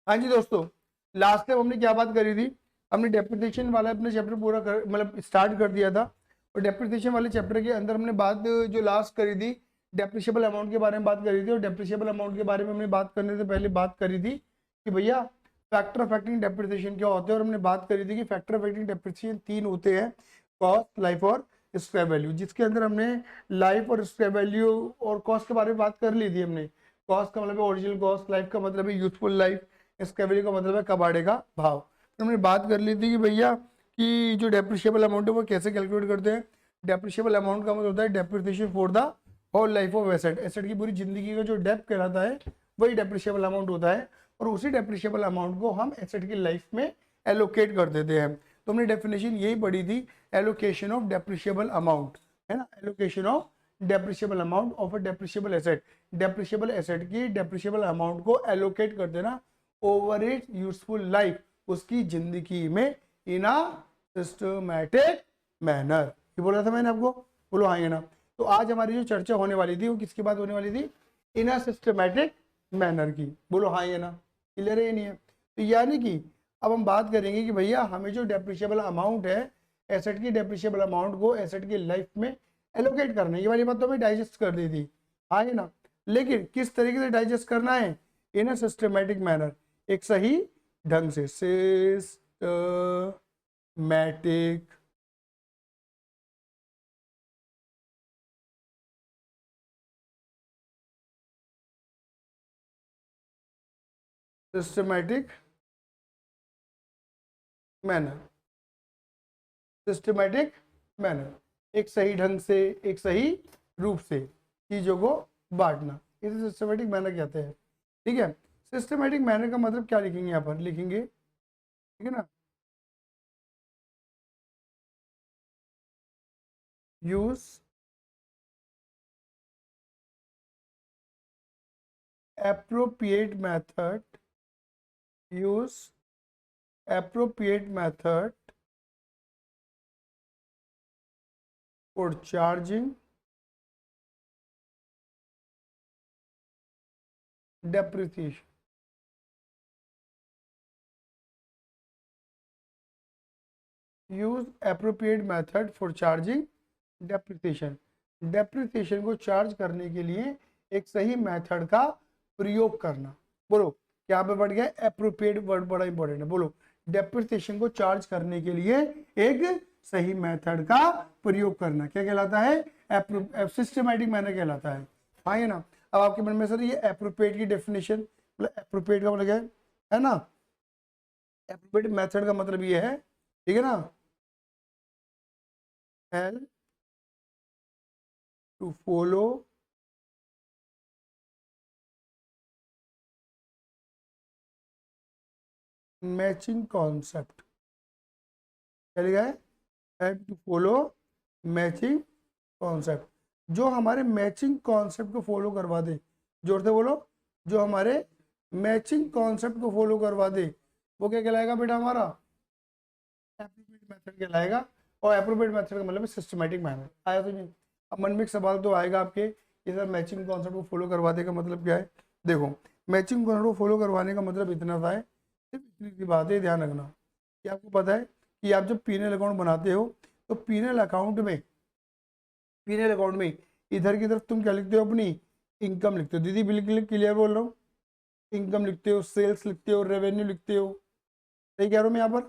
हाँ जी दोस्तों, last time हमने क्या बात करी थी। हमने डेप्रिसिएशन वाला अपने चैप्टर पूरा कर मतलब स्टार्ट कर दिया था। और डेप्रिसिएशन वाले चैप्टर के अंदर हमने बात जो लास्ट करी थी डेप्रिशिएबल अमाउंट के बारे में बात करी थी। और डेप्रिशिएबल अमाउंट के बारे में हमने बात करने से पहले बात करी थी कि भैया फैक्टर अफेक्टिंग डेप्रिसिएशन क्या होते हैं। और हमने बात करी थी कि फैक्टर अफेक्टिंग डेप्रिसिएशन तीन होते हैं, कॉस्ट, लाइफ और स्क्वायर वैल्यू। जिसके अंदर हमने लाइफ और स्क्वायर वैल्यू और कॉस्ट के बारे में बात कर ली थी हमने। कॉस्ट का मतलब है ओरिजिनल कॉस्ट, लाइफ का मतलब है यूजफुल लाइफ, इसका वैल्यू का मतलब है कबाड़े का भाव। तो हमने बात कर ली थी कि भैया कि जो डेप्रिशिएबल अमाउंट है वो कैसे कैलकुलेट करते हैं। डेप्रिशिएबल अमाउंट का मतलब होता है depreciation for the whole life of asset. Asset की पूरी जिंदगी का जो डेप कहलाता है वही डेप्रिशिएबल अमाउंट होता है। और उसी डेप्रिशिएबल अमाउंट को हम एसेट की लाइफ में एलोकेट कर देते हैं। तो हमने डेफिनेशन यही पढ़ी थी, एलोकेशन ऑफ डेप्रिशिएबल अमाउंट, है ना। Allocation of depreciable amount of a depreciable asset. Depreciable asset की डेप्रिशिएबल अमाउंट को एलोकेट कर देना ओवर इट्स यूजफुल लाइफ, उसकी जिंदगी में, इन अ सिस्टमैटिक मैनर। ये बोला था मैंने आपको, बोलो हाँ या ना। तो आज हमारी जो चर्चा होने वाली थी वो किसकी बात होने वाली थी, इन अ सिस्टमैटिक मैनर की। बोलो हाँ या ना, क्लियर है या नहीं है। तो यानी कि अब हम बात करेंगे कि भैया हमें जो डेप्रिशिएबल अमाउंट है, एसेट की डेप्रिशिएबल अमाउंट को एसेट की लाइफ में एलोकेट करना है। ये वाली बात तो हमें डाइजेस्ट कर दी थी, हाँ या ना। लेकिन किस तरीके से डाइजेस्ट करना है, इन अ सिस्टमैटिक मैनर, एक सही ढंग से, systematic systematic manner, systematic manner, एक सही ढंग से, एक सही रूप से चीजों को बांटना, इसे सिस्टमैटिक मैनर कहते हैं। ठीक है, सिस्टमैटिक मैनर का मतलब क्या लिखेंगे, यहाँ पर लिखेंगे, ठीक है ना, use appropriate method, use appropriate method for charging depreciation. Use appropriate method for charging depreciation. Depreciation को चार्ज करने के लिए एक सही मेथड का प्रयोग करना। बोलो क्या पे बढ़ गया, एप्रोप्रिएट वर्ड बड़ा इंपॉर्टेंट है। बोलो डेप्रिसिएशन को चार्ज करने के लिए एक सही मेथड का प्रयोग करना क्या कहलाता है, सिस्टमैटिक मैनर कहलाता है, हाँ ये ना। अब आपके मन में सर ये एप्रोप्रिएट की डेफिनेशन, मतलब एप्रोप्रिएट का मतलब क्या है ना, एप्रोप्रिएट मेथड का मतलब ये है, ठीक है ना, help to follow matching concept, क्या लिखा है, help to follow matching concept. जो हमारे मैचिंग कॉन्सेप्ट को फॉलो करवा दे, जोर से बोलो, जो हमारे मैचिंग कॉन्सेप्ट को फॉलो करवा दे वो क्या कहलाएगा बेटा, हमारा एप्रोप्रिएट मेथड कहलाएगा। और एप्रोप्रिएट मेथड का मतलब सिस्टमैटिक मैनर। आया तो नहीं, अब मन में एक सवाल तो आएगा आपके, ये सर मैचिंग कॉन्सेप्ट को फॉलो करवा दे का मतलब क्या है। देखो मैचिंग कॉन्सेप्ट को फॉलो करवाने का मतलब इतना सा है, सिर्फ इतनी सी बात है, ध्यान रखना कि आपको पता है कि आप जब पीएनएल अकाउंट बनाते हो तो पीएनएल अकाउंट में, पीएनएल अकाउंट में इधर की तरफ तुम क्या लिखते हो, अपनी इनकम लिखते हो। दीदी बिल्कुल क्लियर बोल रहा हूँ, इनकम लिखते हो, सेल्स लिखते हो, रेवेन्यू लिखते हो, सही कह रहा हूँ मैं यहाँ पर,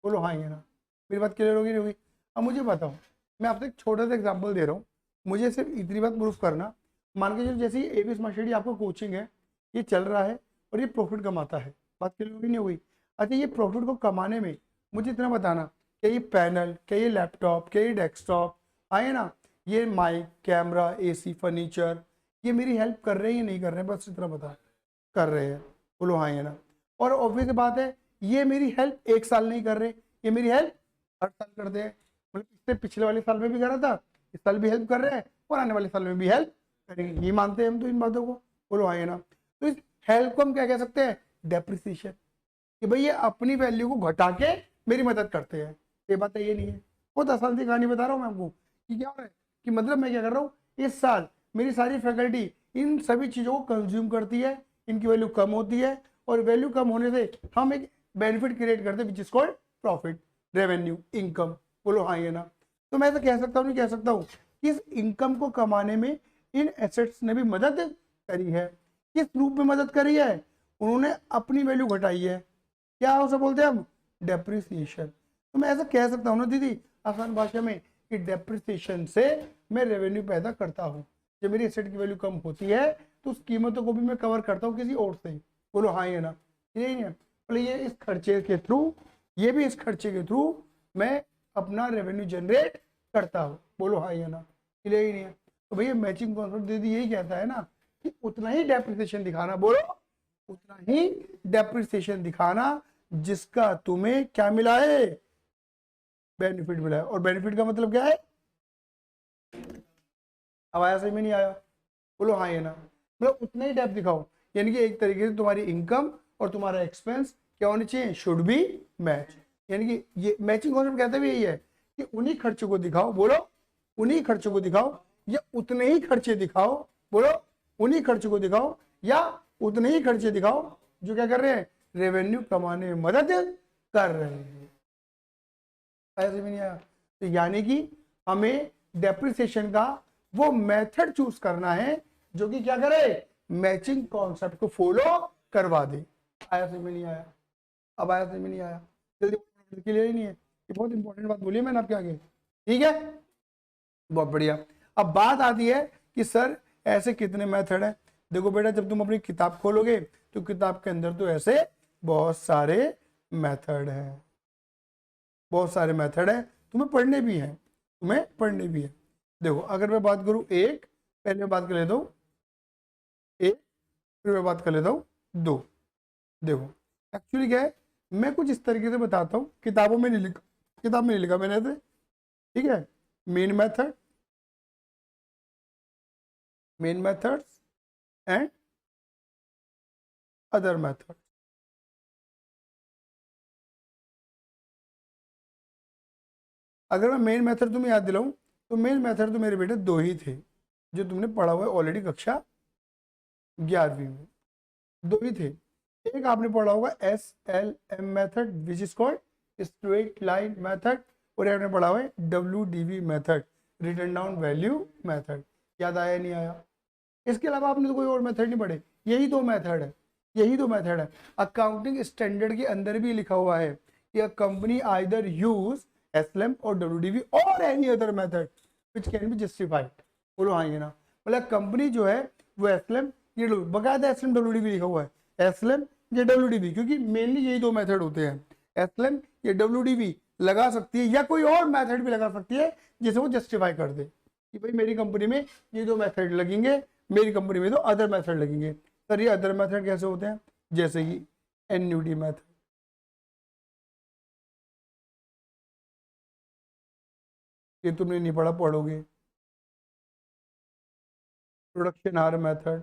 बोलो हाँ ये ना। मेरी बात क्लियर होगी नहीं होगी। अब मुझे बताओ, मैं आपसे एक छोटा सा एग्जांपल दे रहा हूँ, मुझे सिर्फ इतनी बात प्रूफ करना। मान के चलो जैसे ही एबी स्मार्ट स्टडी आपका कोचिंग है, ये चल रहा है और ये प्रॉफिट कमाता है, बात क्लियर होगी नहीं होगी। अच्छा ये प्रॉफिट को कमाने में मुझे इतना बताना, क्या ये पैनल, क्या ये लैपटॉप, क्या ये डेस्कटॉप, आए ना, ये माइक, कैमरा, एसी, फर्नीचर, ये मेरी हेल्प कर रहे हैं या नहीं कर रहे हैं, बस इतना बता। कर रहे हैं, बोलो हाँ या ना। और ऑब्वियस बात है ये मेरी हेल्प एक साल नहीं कर रहे, ये मेरी हेल्प हर साल करते हैं। मतलब इससे पिछले वाले साल में भी करा था, इस साल भी हेल्प कर रहे हैं और आने वाले साल में भी हेल्प करेंगे, ये मानते हैं हम तो इन बातों को, बोलो हाँ या ना। तो इस हेल्प को हम क्या कह सकते हैं, डेप्रिसिएशन, कि भाई ये अपनी वैल्यू को घटा के मेरी मदद करते हैं। ये बात है ये नहीं है, बहुत आसान सी कहानी बता रहा हूँ मैं आपको कि क्या हो रहा है, कि मतलब मैं क्या कर रहा हूँ, इस साल मेरी सारी फैकल्टी इन सभी चीज़ों को कंज्यूम करती है, इनकी वैल्यू कम होती है और वैल्यू कम होने से हम एक बेनिफिट क्रिएट करते हैं which is called profit, revenue, income. बोलो हाँ या ना। तो मैं ऐसा कह सकता हूँ, नहीं कह सकता हूँ कि इस इनकम को कमाने में इन एसेट्स ने भी मदद करी है। किस रूप में मदद करी है? उन्होंने अपनी वैल्यू घटाई है। क्या उसे बोलते हैं हम? डेप्रिसिएशन। तो मैं ऐसा कह सकता हूँ ना दीदी आसान भाषा में कि डेप्रिसिएशन से मैं रेवेन्यू पैदा करता हूँ। जब मेरी एसेट की वैल्यू कम होती है तो उस कीमतों को भी मैं कवर करता हूँ किसी और से। बोलो हाँ या ना। यही है, बोले ये इस खर्चे के थ्रू, ये भी इस खर्चे के थ्रू मैं अपना रेवेन्यू जनरेट करता हूँ। बोलो हाँ या ना। यही नहीं है। तो भैया मैचिंग कॉन्सेप्ट दीदी यही कहता है ना कि उतना ही डेप्रिसिएशन दिखाना। बोलो उतना ही डेप्रिसिएशन दिखाना जिसका तुम्हें क्या मिला है? बेनिफिट मिला है। और बेनिफिट का मतलब क्या है? अब आया समझ में नहीं आया? बोलो हाँ या ना। मतलब उतना ही डेप्थ दिखाओ, यानी कि एक तरीके से तुम्हारी इनकम और तुम्हारा एक्सपेंस क्या होनी चाहिए? Should be match. यानी कि ये मैचिंग कॉन्सेप्ट कहते भी यही है कि उन्हीं खर्चों को दिखाओ। बोलो उन्हीं खर्चों को दिखाओ या उतने ही खर्चे दिखाओ। बोलो उन्हीं खर्चों को दिखाओ या उतने ही खर्चे दिखाओ जो क्या कर रहे हैं? रेवेन्यू कमाने में मदद कर रहे हैं। ऐसे भी नहीं आया? तो यानी कि हमें डेप्रिसिएशन का वो मेथड चूज करना है जो कि क्या करे? मैचिंग कॉन्सेप्ट को फॉलो करवा दे। आया समझ में नहीं आया? अब आया समझ में नहीं आया? जल्दी क्लियर ही नहीं है? ये बहुत इंपॉर्टेंट बात बोली है मैंने आपके आगे। ठीक है, बहुत बढ़िया। अब बात आती है कि सर ऐसे कितने मेथड है? देखो बेटा जब तुम अपनी किताब खोलोगे तो किताब के अंदर तो ऐसे बहुत सारे मेथड हैं, बहुत सारे मेथड है, तुम्हें पढ़ने भी हैं, तुम्हें पढ़ने भी है। देखो अगर मैं बात करूं एक, पहले मैं बात कर लेता हूं एक, फिर मैं बात कर लेता हूं दो। देखो एक्चुअली क्या है, मैं कुछ इस तरीके से बताता हूं, किताबों में नहीं लिखा, किताब में नहीं लिखा मैंने ऐसे। ठीक है, main method, main methods and other method. अगर मैं मेन मेथड तुम्हें याद दिलाऊं तो मेन मेथड तो मेरे बेटे दो ही थे जो तुमने पढ़ा हुआ है ऑलरेडी कक्षा 11वीं में। दो ही थे। एक आपने पढ़ा होगा SLM method which is called straight line method, और आपने पढ़ा हुआ है WDV method, return down value method. याद आया नहीं आया? इसके अलावा आपने तो कोई और मेथड नहीं पढ़े, यही दो मेथड है, यही दो मेथड है। अकाउंटिंग स्टैंडर्ड के अंदर भी लिखा हुआ है कि a company either use SLM और WDV और any other method which can be justified. बोलो हाँ ये ना। मतलब कंपनी जो है वो SLM, ये बकायदा SLM WDV लिखा हुआ है, SLM या WDV, क्योंकि मेनली यही दो मेथड होते हैं, SLM या WDV लगा सकती है या कोई और मेथड भी लगा सकती है जिसे वो जस्टिफाई कर दे कि भाई मेरी कंपनी में ये दो मेथड लगेंगे, मेरी कंपनी में तो अदर मेथड लगेंगे। सर ये अदर मेथड कैसे होते हैं? जैसे कि एन्युटी मेथड, ये तुमने नहीं पढ़ा, पढ़ोगे। Production hour method,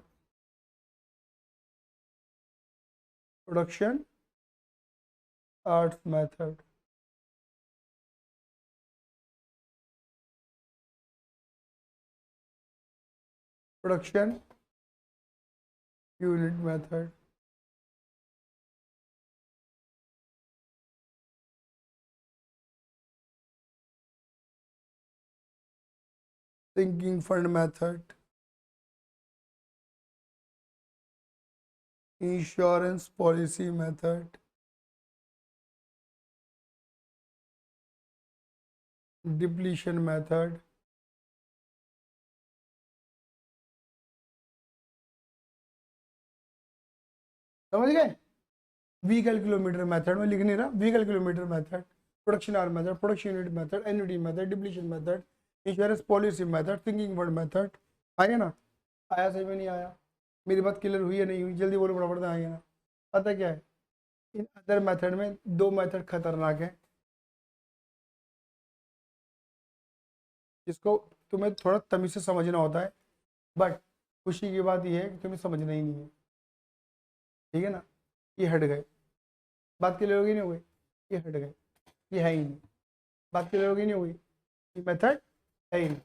production hours method, production unit method, sinking fund method, insurance policy method, depletion method. समझ गए? व्हीकल किलोमीटर मेथड में लिख नहीं रहा, vehicle kilometre method, production hour method, production unit method, annuity method, depletion method, insurance policy method, sinking fund method. आया ना? आया सही में नहीं आया? मेरी बात क्लियर हुई या नहीं हुई? जल्दी बोलो फटाफट, आएगा ना? पता क्या है, इन अदर मेथड में दो मेथड खतरनाक है जिसको तुम्हें थोड़ा तमीज से समझना होता है, बट खुशी की बात यह है कि तुम्हें समझना ही नहीं है। ठीक है ना? ये हट गए, बात क्लियर होगी नहीं हुई? ये हट गए, ये है ही नहीं, बात क्लियर होगी नहीं हुई? ये मेथड है ही नहीं।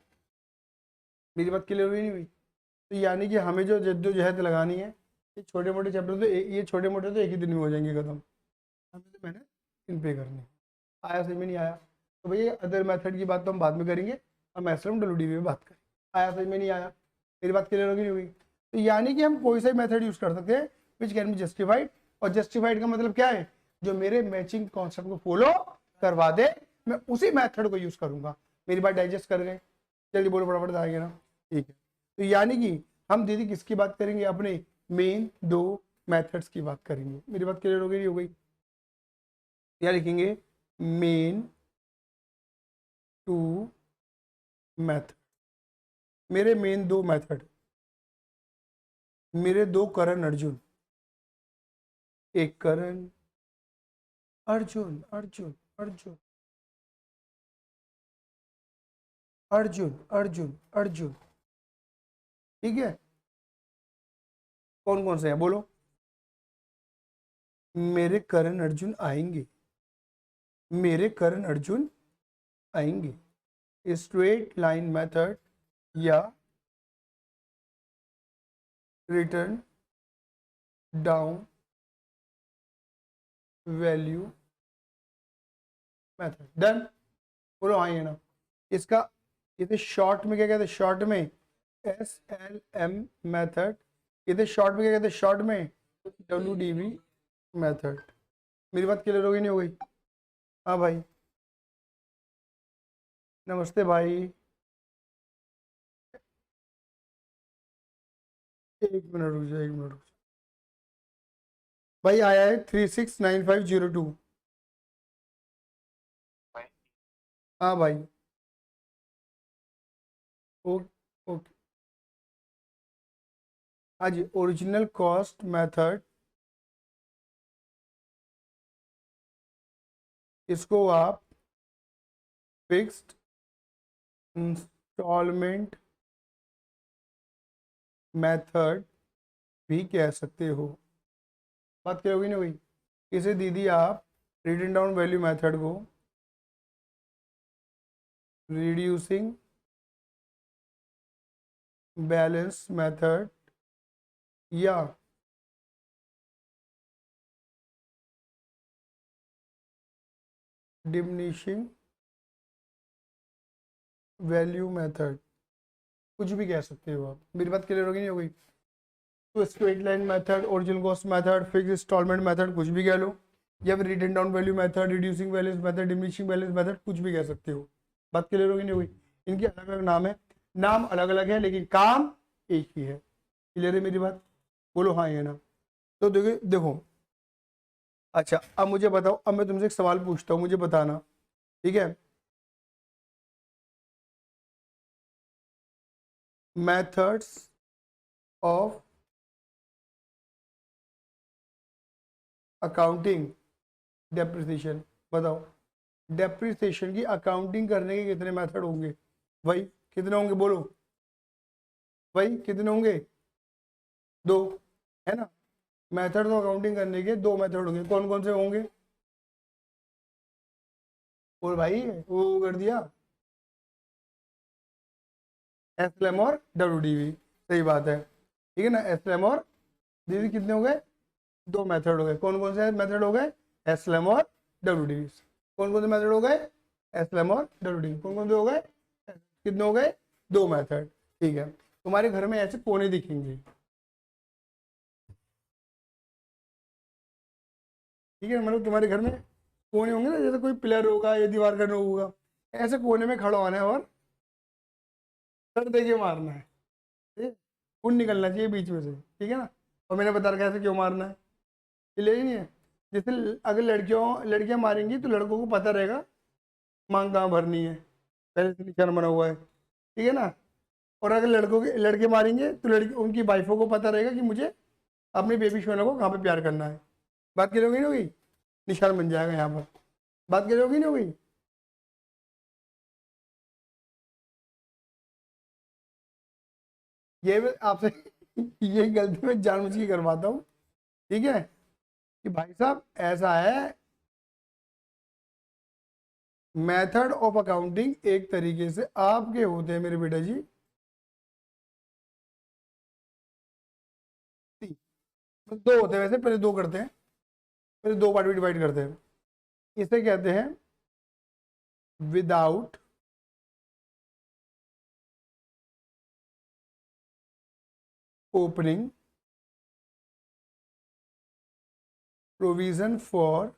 मेरी बात क्लियर हुई नहीं हुई? तो यानी कि हमें जो जद्दोजहद लगानी है ये छोटे मोटे चैप्टर तो ये छोटे मोटे तो एक ही दिन में हो जाएंगे खत्म, हमें तो मैंने इन पे करनी है। आया समझ में नहीं आया तो भैया अदर मेथड की बात तो हम बाद में करेंगे, हम एसएलएम डब्ल्यूडीवी में बात करें। आया समझ में नहीं आया, मेरी बात क्लियर होगी नहीं होगी? तो यानी कि हम कोई सा मेथड यूज कर सकते हैं विच कैन बी जस्टिफाइड, और जस्टिफाइड का मतलब क्या है, जो मेरे मैचिंग कॉन्सेप्ट को फॉलो करवा दे मैं उसी मेथड को यूज करूंगा। मेरी बात डाइजेस्ट कर गए? जल्दी बोलो फटाफट आएंगे ना, ठीक है। तो यानी कि हम दीदी किसकी बात करेंगे, अपने मेन दो मेथड्स की बात करेंगे। मेरी बात क्लियर हो गई नहीं हो गई? क्या लिखेंगे, मेन टू मेथड, मेरे मेन दो मेथड, मेरे दो करण अर्जुन, एक करण अर्जुन अर्जुन अर्जुन अर्जुन अर्जुन अर्जुन, ठीक है। कौन कौन से हैं बोलो? मेरे करण अर्जुन आएंगे, मेरे करण अर्जुन आएंगे। स्ट्रेट लाइन मेथड या return down value method, done. बोलो हाँ ये ना। इसका इसे शॉर्ट में क्या कहते हैं, शॉर्ट में SLM मेथड, इसे शॉर्ट में क्या कहते हैं, शॉर्ट में WDV मेथड। मेरी बात क्लियर हो गई नहीं हो गई? हाँ भाई, नमस्ते भाई, एक मिनट रुक जाओ, एक मिनट रुक जाओ भाई। आया है 369502। हाँ भाई, ओके ओके। हाँ जी, ओरिजिनल कॉस्ट मेथड, इसको आप फिक्स्ड इंस्टॉलमेंट मेथड भी कह सकते हो। बात क्या होगी ना भाई? इसे दीदी आप रिटन डाउन वैल्यू मेथड को रिड्यूसिंग बैलेंस मेथड या डिमिनिशिंग वैल्यू मेथड, कुछ भी कह सकते हो आप। मेरी बात क्लियर होगी नहीं हो गई? तो straight line method, original cost method, fix instalment method, कुछ भी कह लो, या फिर written down value method, reducing balance method, diminishing balance method, कुछ भी कह सकते हो। बात क्लियर होगी नहीं हो गई? इनके अलग अलग नाम है, नाम अलग अलग है लेकिन काम एक ही है। क्लियर है मेरी बात? बोलो हाँ या ना। तो देखो देखो, अच्छा अब मुझे बताओ, अब मैं तुमसे एक सवाल पूछता हूँ, मुझे बताना, ठीक है। मेथड्स ऑफ अकाउंटिंग डेप्रिसिएशन, बताओ डेप्रिसिएशन की अकाउंटिंग करने के कितने मेथड होंगे भाई? कितने होंगे बोलो भाई, कितने होंगे? दो, है ना। मेथड ऑफ अकाउंटिंग करने के दो मेथड होंगे, कौन कौन से होंगे? और भाई वो कर दिया, SLM और WDV, सही बात है, ठीक है ना। SLM और दीदी कितने हो गए? दो मेथड हो गए। कौन कौन से मेथड हो गए? SLM और WDV। कौन कौन से मेथड हो गए? SLM और WDV। कौन कौन से हो गए? कितने हो गए? दो मेथड, ठीक है। तुम्हारे घर में ऐसे कोने दिखेंगे, ठीक है, मतलब तुम्हारे घर में कोने होंगे ना, जैसे कोई पिलर होगा या दीवार का नोक होगा, ऐसे कोने में खड़ा होना है और सर दे के मारना है, ठीक है? खून निकलना चाहिए बीच में से, ठीक है ना। और मैंने बता रखा है ऐसे क्यों मारना है, क्लियर ही नहीं है? जैसे अगर लड़कियां मारेंगी तो लड़कों को पता रहेगा मांग कहाँ भरनी है, पहले से निशान बना हुआ है, ठीक है ना। और अगर लड़के मारेंगे तो लड़की उनकी वाइफों को पता रहेगा कि मुझे अपनी बेबी शोना को कहाँ पे प्यार करना है। बात क्लियर होगी नहीं होगी? निशान बन जाएगा यहाँ पर। बात क्लियर होगी नहीं होगी? ये मैं आपसे ये गलती मैं जानबूझ के करवाता हूँ, ठीक है, कि भाई साहब ऐसा है, मेथड ऑफ अकाउंटिंग एक तरीके से आपके होते हैं मेरे बेटा जी, दो होते हैं वैसे, पहले दो करते हैं, पहले दो पार्ट में डिवाइड करते हैं। इसे कहते हैं without opening provision for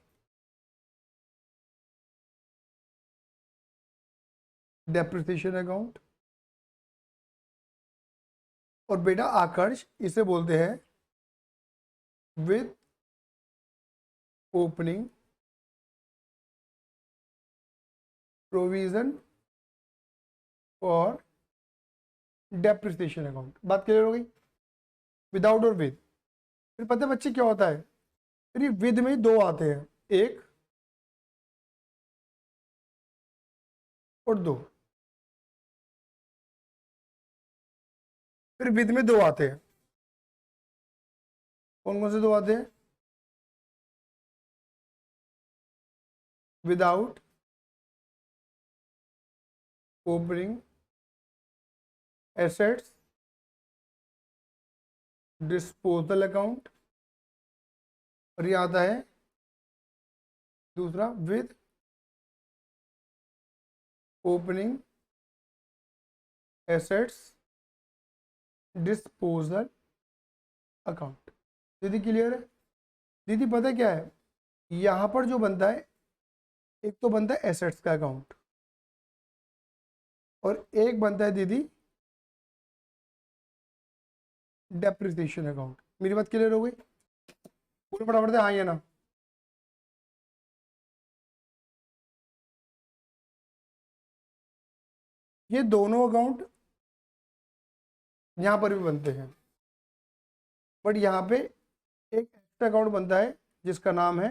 depreciation account. और बेटा आकर्ष इसे बोलते हैं with opening provision for depreciation account. बात क्लियर हो गई? विदाउट और विद। फिर पता है बच्चे क्या होता है, फिर ये विद में दो आते हैं, एक और दो। फिर विद में दो आते हैं, कौन कौन से दो आते हैं? Without opening assets disposal account, और ये आता है दूसरा with opening assets disposal account. दीदी क्लियर है? दीदी पता क्या है, यहां पर जो बनता है, एक तो बनता है एसेट्स का अकाउंट और एक बनता है दीदी डेप्रिसिएशन अकाउंट। मेरी बात क्लियर हो गई? पूरे फटाफट से हाँ या ना? ये दोनों अकाउंट यहां पर भी बनते हैं, बट यहाँ पे एक एक्स्ट्रा अकाउंट बनता है जिसका नाम है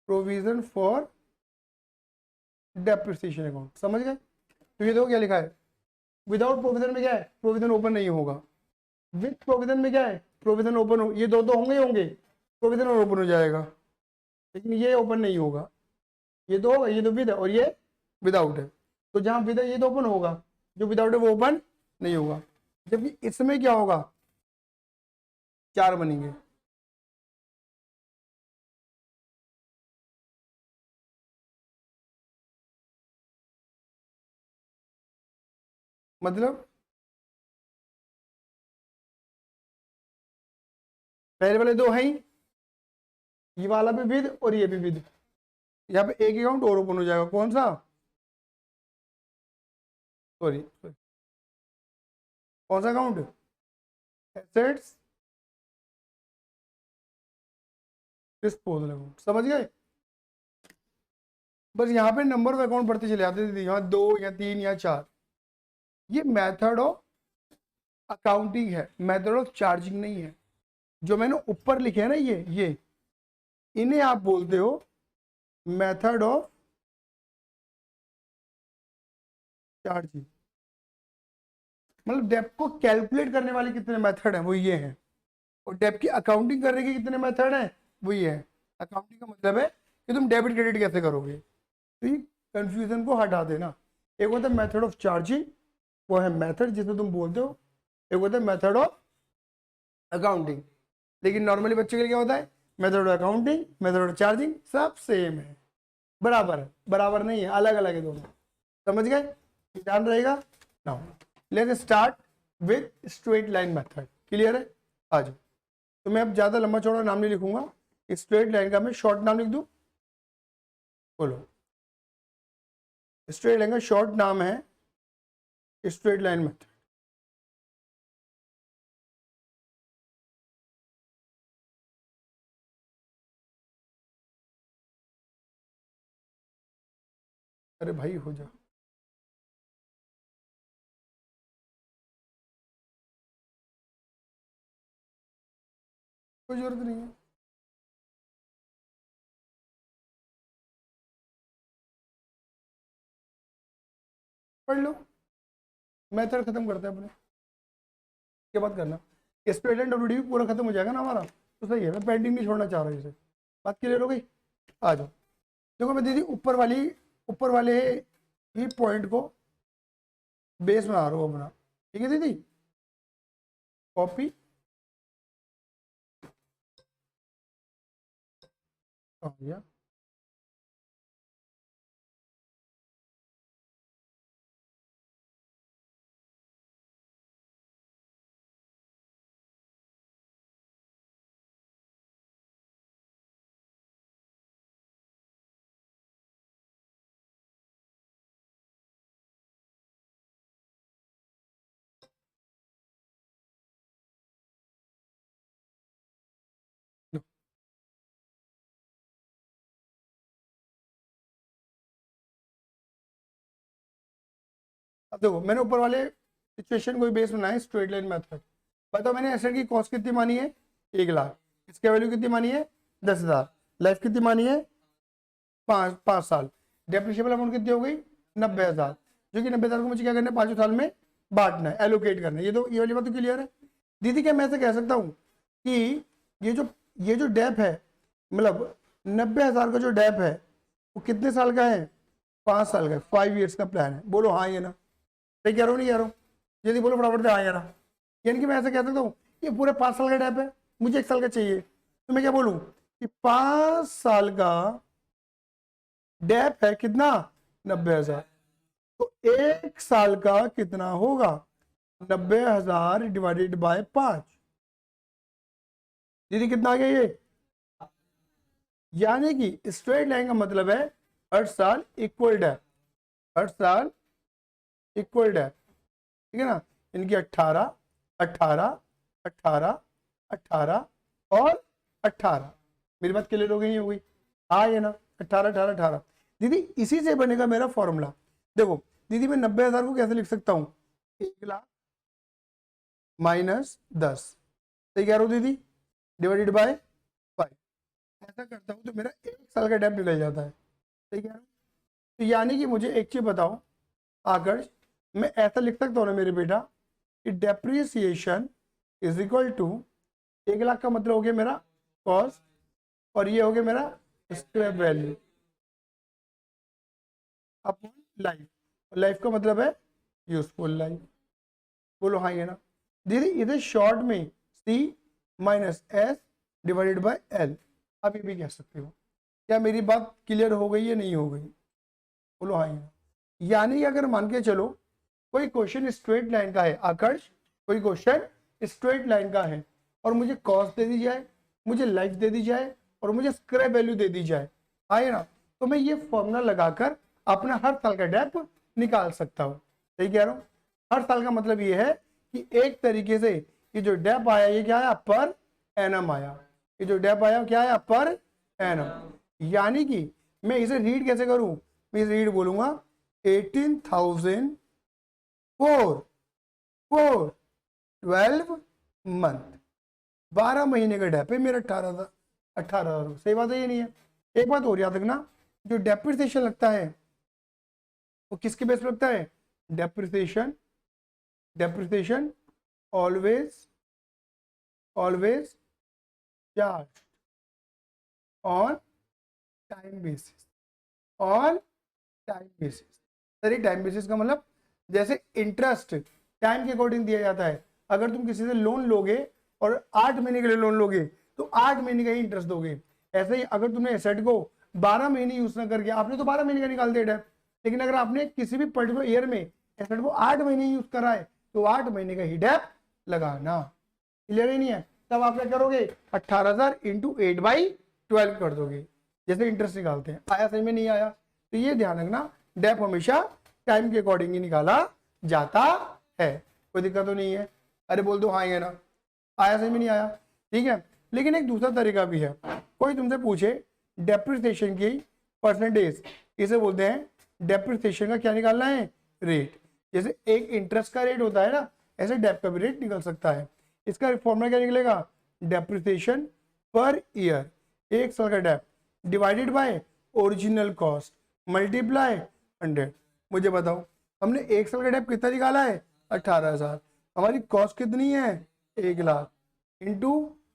प्रोविजन फॉर डेप्रिसिएशन अकाउंट। समझ गए? तो ये देखो क्या लिखा है, विदाउट प्रोविजन में क्या है, प्रोविजन ओपन नहीं होगा। विद प्रोविजन में क्या है, प्रोविजन ओपन हो, ये दो दो होंगे ही होंगे, प्रोविजन और ओपन हो जाएगा, लेकिन ये ओपन नहीं होगा। ये दो होगा, ये तो विद है और ये विदाउट है, तो जहां विद है ये तो ओपन होगा, जो विदाउट है वो ओपन नहीं होगा। जबकि इसमें क्या होगा, चार बनेंगे। मतलब पहले वाले दो हैं ही, ये वाला भी विद और ये भी विद। यहाँ पे एक अकाउंट और ओपन हो जाएगा, कौन सा, सॉरी कौन सा अकाउंट, एसेट्स डिस्पोजल अकाउंट। समझ गए? बस यहाँ पे नंबर ऑफ अकाउंट बढ़ते चले जाते थे, यहाँ दो या तीन या चार। ये मेथड ऑफ अकाउंटिंग है, मेथड ऑफ चार्जिंग नहीं है। जो मैंने ऊपर लिखे है ना, ये इन्हें आप बोलते हो मेथड ऑफ चार्जिंग। मतलब डेप्ट को कैलकुलेट करने वाले कितने मेथड हैं, वो ये हैं, और डेप्ट की अकाउंटिंग करने के कितने मेथड हैं, वो ये है। अकाउंटिंग का मतलब है कि तुम डेबिट क्रेडिट कैसे करोगे, तो ये कंफ्यूजन को हटा देना। एक होता है मेथड ऑफ चार्जिंग, वो है मेथड जिसे तुम बोलते हो, एक होता है मेथड ऑफ अकाउंटिंग। लेकिन नॉर्मली बच्चे के लिए क्या होता है, method of accounting, method of charging सब सेम है, बराबर है, बराबर नहीं है, अलग अलग है दोनों। समझ गए? ध्यान रहेगा। Now let's start with straight line method. Clear है? आ जाओ। तो मैं अब ज्यादा लंबा चौड़ा नाम नहीं लिखूंगा, स्ट्रेट लाइन का मैं शॉर्ट नाम लिख दूं। बोलो, स्ट्रेट लाइन का शॉर्ट नाम है स्ट्रेट लाइन मेथड। अरे भाई हो जा, कोई जरूरत नहीं है। पढ़ लो, मेथड खत्म करते हैं अपने, क्या बात करना। स्ट्रेट लाइन डब्ल्यूडी पूरा खत्म हो जाएगा ना हमारा, तो सही है, मैं पेंडिंग नहीं छोड़ना चाह रहा हूँ इसे। बात क्लियर हो गई? आ जाओ। देखो मैं दीदी ऊपर वाले ही पॉइंट को बेस बना रहा हूँ अपना, ठीक है दीदी। कॉपी कहाँ गया? अब देखो, मैंने ऊपर वाले सिचुएशन को बेस बनाया स्ट्रेट लाइन मेथड। बताओ, मैंने एसेट की कॉस्ट कितनी मानी है? 1 लाख। इसकी वैल्यू कितनी मानी है? 10,000। लाइफ कितनी मानी है? 5 साल। डेप्रिशिएबल अमाउंट कितनी हो गई? 90,000। जो कि 90,000 को मुझे क्या करना है? 5 साल में बांटना है, एलोकेट करना है। ये वाली बात तो क्लियर है दीदी? क्या मैं ऐसे कह सकता हूँ कि ये जो डेप है, मतलब 90,000 का जो डेप है वो कितने साल का है? 5 साल का। 5 ईयर्स का प्लान है। बोलो हाँ ये ना? सही कह रहा हूँ नहीं कह रहा हूँ? यदि बोलो फटाफट से हाँ या ना। यानी कि मैं ऐसा कह सकता हूँ ये पूरे 5 साल का डेप है, मुझे 1 साल का चाहिए, तो मैं क्या बोलूँ कि 5 साल का डेप है कितना? 90,000। तो 1 साल का कितना होगा? 90,000 डिवाइडेड बाय 5। दीदी कितना आ गया ये? यानी कि स्ट्रेट लाइन का मतलब है हर साल इक्वल डेप, हर साल इक्वल डेप। ठीक है ना? इनकी 18, 18, 18, 18 और 18। मेरी बात क्लियर हो गई? नहीं हो गई? हाँ ये ना? 18, 18, 18। दीदी इसी से बनेगा मेरा फॉर्मूला। देखो दीदी, मैं 90,000 को कैसे लिख सकता हूँ? 1 लाख माइनस 10, सही कह रहा हूँ दीदी, डिवाइडेड बाय 5। ऐसा करता हूँ तो मेरा 1 साल का डेप निकल जाता है। सही कह रहा हूँ? तो यानी कि मुझे एक चीज बताओ आकर्ष, मैं ऐसा लिख सकता हूँ ना मेरे बेटा कि depreciation is equal to 1 lakh का मतलब हो गया मेरा कॉस्ट, और ये हो गया मेरा scrap value upon life. Life का मतलब है यूजफुल लाइफ। बोलो हाँ ये ना? दीदी इधर शॉर्ट में C minus S divided by L, आप ये भी कह सकते हो। क्या मेरी बात क्लियर हो गई या नहीं हो गई? बोलो हाँ ये ना? यानी अगर मान के चलो कोई क्वेश्चन स्ट्रेट लाइन का है आकर्ष, कोई क्वेश्चन स्ट्रेट लाइन का है और मुझे कॉस्ट दे दी जाए, मुझे लाइफ दे दी जाए और मुझे स्क्रैप वैल्यू दे दी जाए, आए ना, तो मैं ये फॉर्मूला लगाकर अपना हर साल का डेप निकाल सकता हूँ। सही कह रहा हूँ? हर साल का मतलब ये है कि एक तरीके से ये जो डेप आया ये क्या आया? पर एनम आया। ये जो डेप आया क्या आया? Per annum. यानी कि मैं इसे रीड कैसे करूं? मैं इसे रीड बोलूंगा 18,000 फोर 12 मंथ। 12 महीने का डेप है मेरा 18,000। सही बात है ये नहीं है? एक बात और याद रखना, जो डेप्रिसिएशन लगता है वो किसके बेस पे लगता है? Depreciation depreciation always charge on time basis, on time basis. Sir time basis का मतलब जैसे इंटरेस्ट टाइम के अकॉर्डिंग दिया जाता है। अगर तुम किसी से लोन लोगे और 8 महीने के लिए लोन लोगे तो 8 महीने का ही इंटरेस्ट दोगे। ऐसे ही अगर तुमने एसेट को 12 महीने यूज ना करके, आपने तो 12 महीने का निकाल दिया डेप, लेकिन अगर आपने किसी भी पर्टिकुलर ईयर में एसेट को 8 महीने यूज करा है तो 8 महीने का ही डेप लगाना। क्लियर ही नहीं है? तब आप क्या करोगे? 18,000 इंटू 8/12 कर दोगे, जैसे इंटरेस्ट निकालते हैं। आया सही में? नहीं आया? तो ये ध्यान रखना, डेप हमेशा टाइम के अकॉर्डिंग ही निकाला जाता है। कोई दिक्कत तो नहीं है? अरे बोल दो हाँ ये ना? आया सही में? नहीं आया? ठीक है। लेकिन एक दूसरा तरीका भी है। कोई तुमसे पूछे डेप्रिसिएशन की परसेंटेज, इसे बोलते हैं डेप्रिसिएशन का क्या निकालना है? रेट। जैसे एक इंटरेस्ट का रेट होता है ना, ऐसे डेप का भी रेट निकल सकता है। इसका फॉर्मूला क्या निकलेगा? डेप्रिसिएशन पर ईयर, 1 साल का dep divided by original cost multiply 100। मुझे बताओ, हमने 1 साल का डेप कितना निकाला है? 18,000। हमारी कॉस्ट कितनी है? 1 लाख इंटू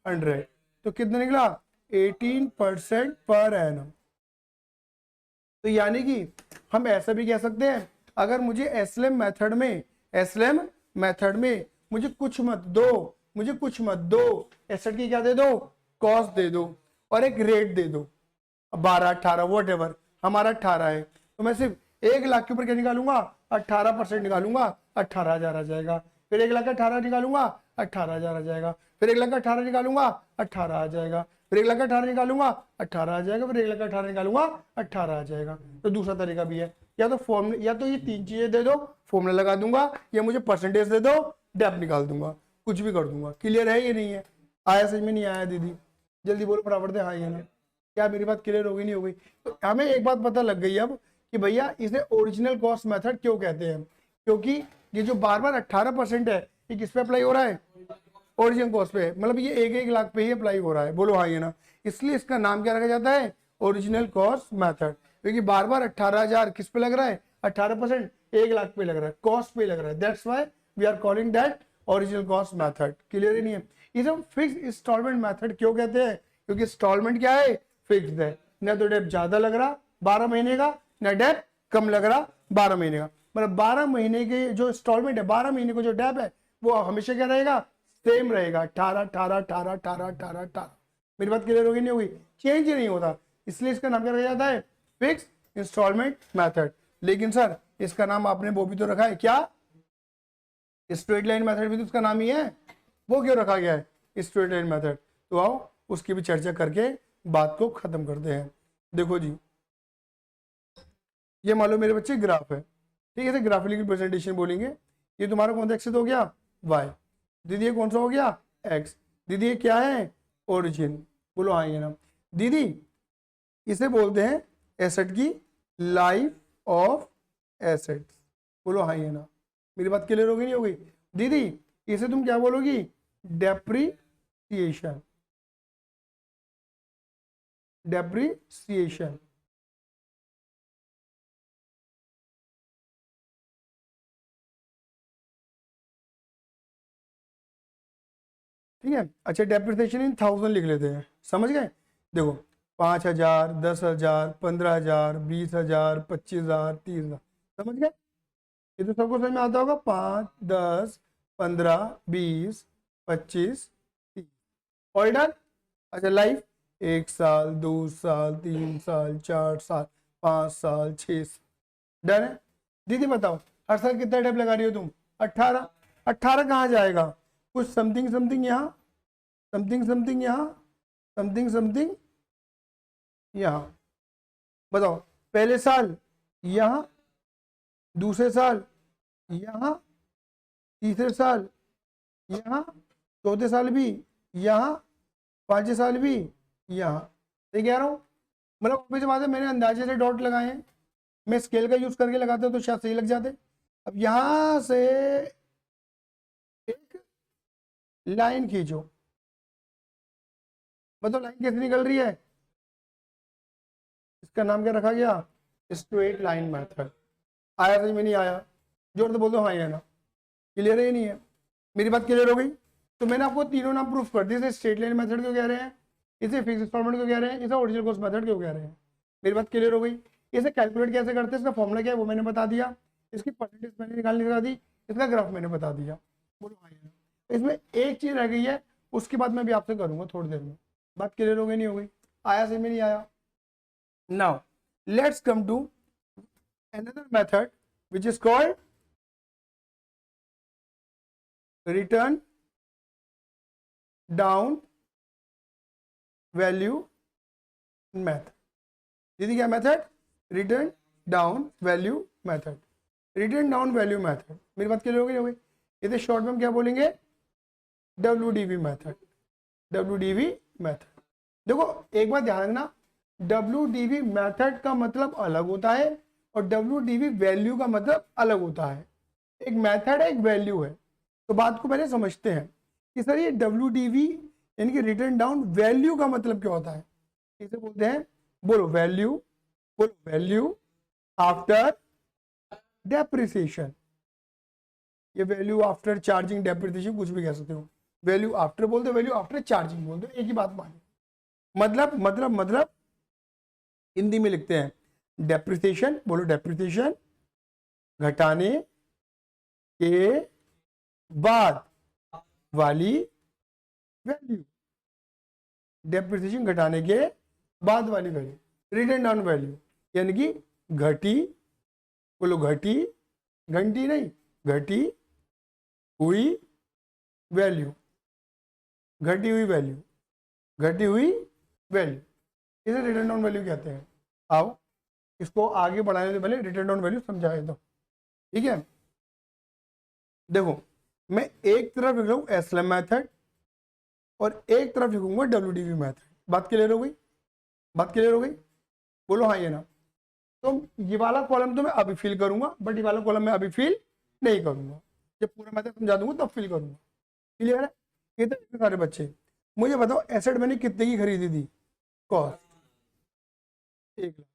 100, तो कितना निकला? 18% पर एनम। तो यानी कि हम ऐसा भी कह सकते हैं, अगर मुझे एसएलएम मेथड में मुझे कुछ मत दो, एसेट की क्या दे दो? कॉस्ट दे दो और एक रेट दे दो। 12, 18 वॉट एवर, हमारा 18 है, तो मैं सिर्फ 1 लाख के ऊपर क्या निकालूंगा, 18% निकालूंगा, 18,000 आ जाएगा। फिर 1 लाख का 18 निकालूंगा, 18,000 आ जाएगा। फिर 1 लाख का 18 निकालूंगा, 18 आ जाएगा। फिर 1 लाख का 18 निकालूंगा, 18 आ जाएगा। फिर 1 लाख का 18 निकालूंगा, 18 आ जाएगा। तो दूसरा तरीका भी है, या तो फॉर्मूला, या तो ये 3 चीजें दे दो, फॉर्मूला लगा दूंगा, या मुझे परसेंटेज दे दो, डेप निकाल दूंगा, कुछ भी कर दूंगा। क्लियर है ये नहीं है? आया समझ में नहीं आया दीदी? जल्दी बोलो फटाफट से हाँ या ना। क्या मेरी बात क्लियर हो गई नहीं हो गई? तो हमें एक बात पता लग गई अब कि भैया इसे ओरिजिनल कॉस्ट मेथड क्यों कहते हैं, क्योंकि ये जो बार बार 18% है ये किस पे अप्लाई हो रहा है, ओरिजिनल कॉस्ट पे, मतलब ये 1-1 लाख पे ही अप्लाई हो रहा है। बोलो हाँ या ना? इसलिए इसका नाम क्या रखा जाता है, ओरिजिनल कॉस्ट मेथड, क्योंकि बार बार 18,000 किस पे लग रहा है, 18% 1 लाख पे लग रहा है, कॉस्ट पे लग रहा है। That's why we are calling that original cost method. Clear ही नहीं है? इसे हम फिक्स इंस्टॉलमेंट मेथड क्यों कहते हैं, क्योंकि इंस्टॉलमेंट क्या है, फिक्स्ड है, न तो डेप ज्यादा लग रहा 12 महीने का, न डेप कम लग रहा 12 महीने का। मतलब 12 महीने के जो इंस्टॉलमेंट है, 12 महीने को जो डेप है वो हमेशा क्या रहेगा, सेम रहेगा, 18 18 18 18 18 18। मेरी बात क्लियर होगी नहीं होगी? चेंज ही नहीं होता, इसलिए इसका नाम क्या रखा जाता है, फिक्स इंस्टॉलमेंट मेथड। लेकिन सर इसका नाम आपने वो भी तो रखा है, क्या स्ट्रेट लाइन मेथड भी तो उसका नाम ही है, वो क्यों रखा गया है स्ट्रेट लाइन मेथड? तो आओ उसकी भी चर्चा करके बात को खत्म करते हैं। देखो जी, ये मान लो मेरे बच्चे ग्राफ है, ठीक है, ग्राफिकल प्रेजेंटेशन बोलेंगे। ये तुम्हारा कौन सा एक्सिस हो गया, वाई। दीदी ये कौन सा हो गया, एक्स। दीदी ये क्या है, ओरिजिन। बोलो हाँ ये ना। दीदी इसे बोलते हैं एसेट की लाइफ ऑफ एसेट्स। बोलो हाँ ये ना। मेरी बात क्लियर होगी नहीं होगी? दीदी इसे तुम क्या बोलोगी, डेप्रीसिएशन। डेप्रीसिएशन, ठीक है। अच्छा डेप्रिसिएशन इन 1000 लिख लेते हैं, समझ गए? देखो 5,000, 10,000, 15,000, 20,000, 25,000, 30,000, समझ गए? ये तो सबको समझ में आता होगा, 5, 10, 15, 20, 25, 30। All done? अच्छा लाइफ 1 साल, 2 साल, 3 साल, 4 साल, 5 साल, 6 साल। डन है? दीदी बताओ हर साल कितना डेप लगा रही हो तुम, 18। 18 कहाँ जाएगा, कुछ समथिंग समथिंग यहाँ, समथिंग समथिंग यहाँ, समथिंग समथिंग यहाँ। बताओ पहले साल यहाँ, दूसरे साल यहाँ, तीसरे साल यहाँ, चौथे साल भी यहाँ, पांचवें साल भी यहाँ। ठीक कह रहा हूँ? मतलब ऑफिस बात है, मैंने अंदाजे से डॉट लगाए हैं, मैं स्केल का यूज करके लगाता तो शायद सही लग जाते। अब यहां से एक लाइन खींचो, बताओ लाइन कैसे निकल रही है, इसका नाम क्या रखा गया, स्ट्रेट लाइन मेथड। आया समझ में नहीं आया? जोर से बोल दो हाँ या ना। क्लियर है नहीं है? मेरी बात क्लियर हो गई? तो मैंने आपको तीनों नाम प्रूफ कर दिए। इसे स्ट्रेट लाइन मेथड क्यों कह रहे हैं, इसे फिक्स इंस्टॉलमेंट क्यों कह रहे हैं, इसे ओरिजिनल कॉस्ट मेथड क्यों कह रहे हैं। मेरी बात क्लियर हो गई? इसे कैलकुलेट कैसे करते हैं, इसका फॉर्मूला क्या है वो मैंने बता दिया, इसकी परसेंटेज मैंने निकालने बता दी, इसका ग्राफ मैंने बता दिया। बोलो हाँ या ना। इसमें एक चीज रह गई है, उसके बाद मैं भी आपसे करूंगा थोड़ी देर में। बात क्लियर हो गई नहीं हो गई? आया समझ में नहीं आया? Now let's come to another method which is called return down value method। दीदी क्या method, return down value method. Return down value method मेरी बात क्लियर हो गई? हो गई? इसे शॉर्ट में हम क्या बोलेंगे, WDV मेथड। WDV method. देखो एक बात ध्यान रखना, WDV मेथड का मतलब अलग होता है और WDV वैल्यू का मतलब अलग होता है। एक मेथड है, एक वैल्यू है। तो बात को पहले समझते हैं कि सर ये WDV यानी कि रिटर्न डाउन वैल्यू का मतलब क्या होता है। इसे बोलते हैं, बोलो वैल्यू, बोलो वैल्यू आफ्टर डेप्रिसिएशन। ये वैल्यू आफ्टर चार्जिंग डेप्रिसिएशन कुछ भी कह सकते हो, वैल्यू आफ्टर बोल दो, वैल्यू आफ्टर चार्जिंग बोल दो, एक ही बात माने। मतलब हिंदी में लिखते हैं डेप्रिसिएशन, बोलो डेप्रिसिएशन घटाने के बाद वाली वैल्यू, डेप्रिसिएशन घटाने के बाद वाली वैल्यू। रिटन डाउन वैल्यू, यानी कि घटी, बोलो घटी, घंटी नहीं, घटी हुई वैल्यू, घटी हुई वैल्यू, घटी हुई वैल्यू, इसे रिटन डाउन वैल्यू कहते हैं। आओ इसको आगे बढ़ाने से पहले रिटन डाउन वैल्यू समझाए दो, ठीक है। देखो मैं एक तरफ लिख रहा हूँ एसएलएम मेथड और एक तरफ लिखूंगा डब्ल्यूडीवी मेथड। बात क्लियर हो गई? बात क्लियर हो गई? बोलो हाँ ये ना। तो ये वाला कॉलम तो मैं अभी फिल करूंगा, बट ये वाला कॉलम मैं अभी फिल नहीं करूंगा, जब पूरा मेथड समझा दूंगा तब फिल करूंगा। क्लियर है? कितने सारे बच्चे, मुझे बताओ एसेट मैंने कितने की खरीदी थी? कॉस्ट 1 लाख,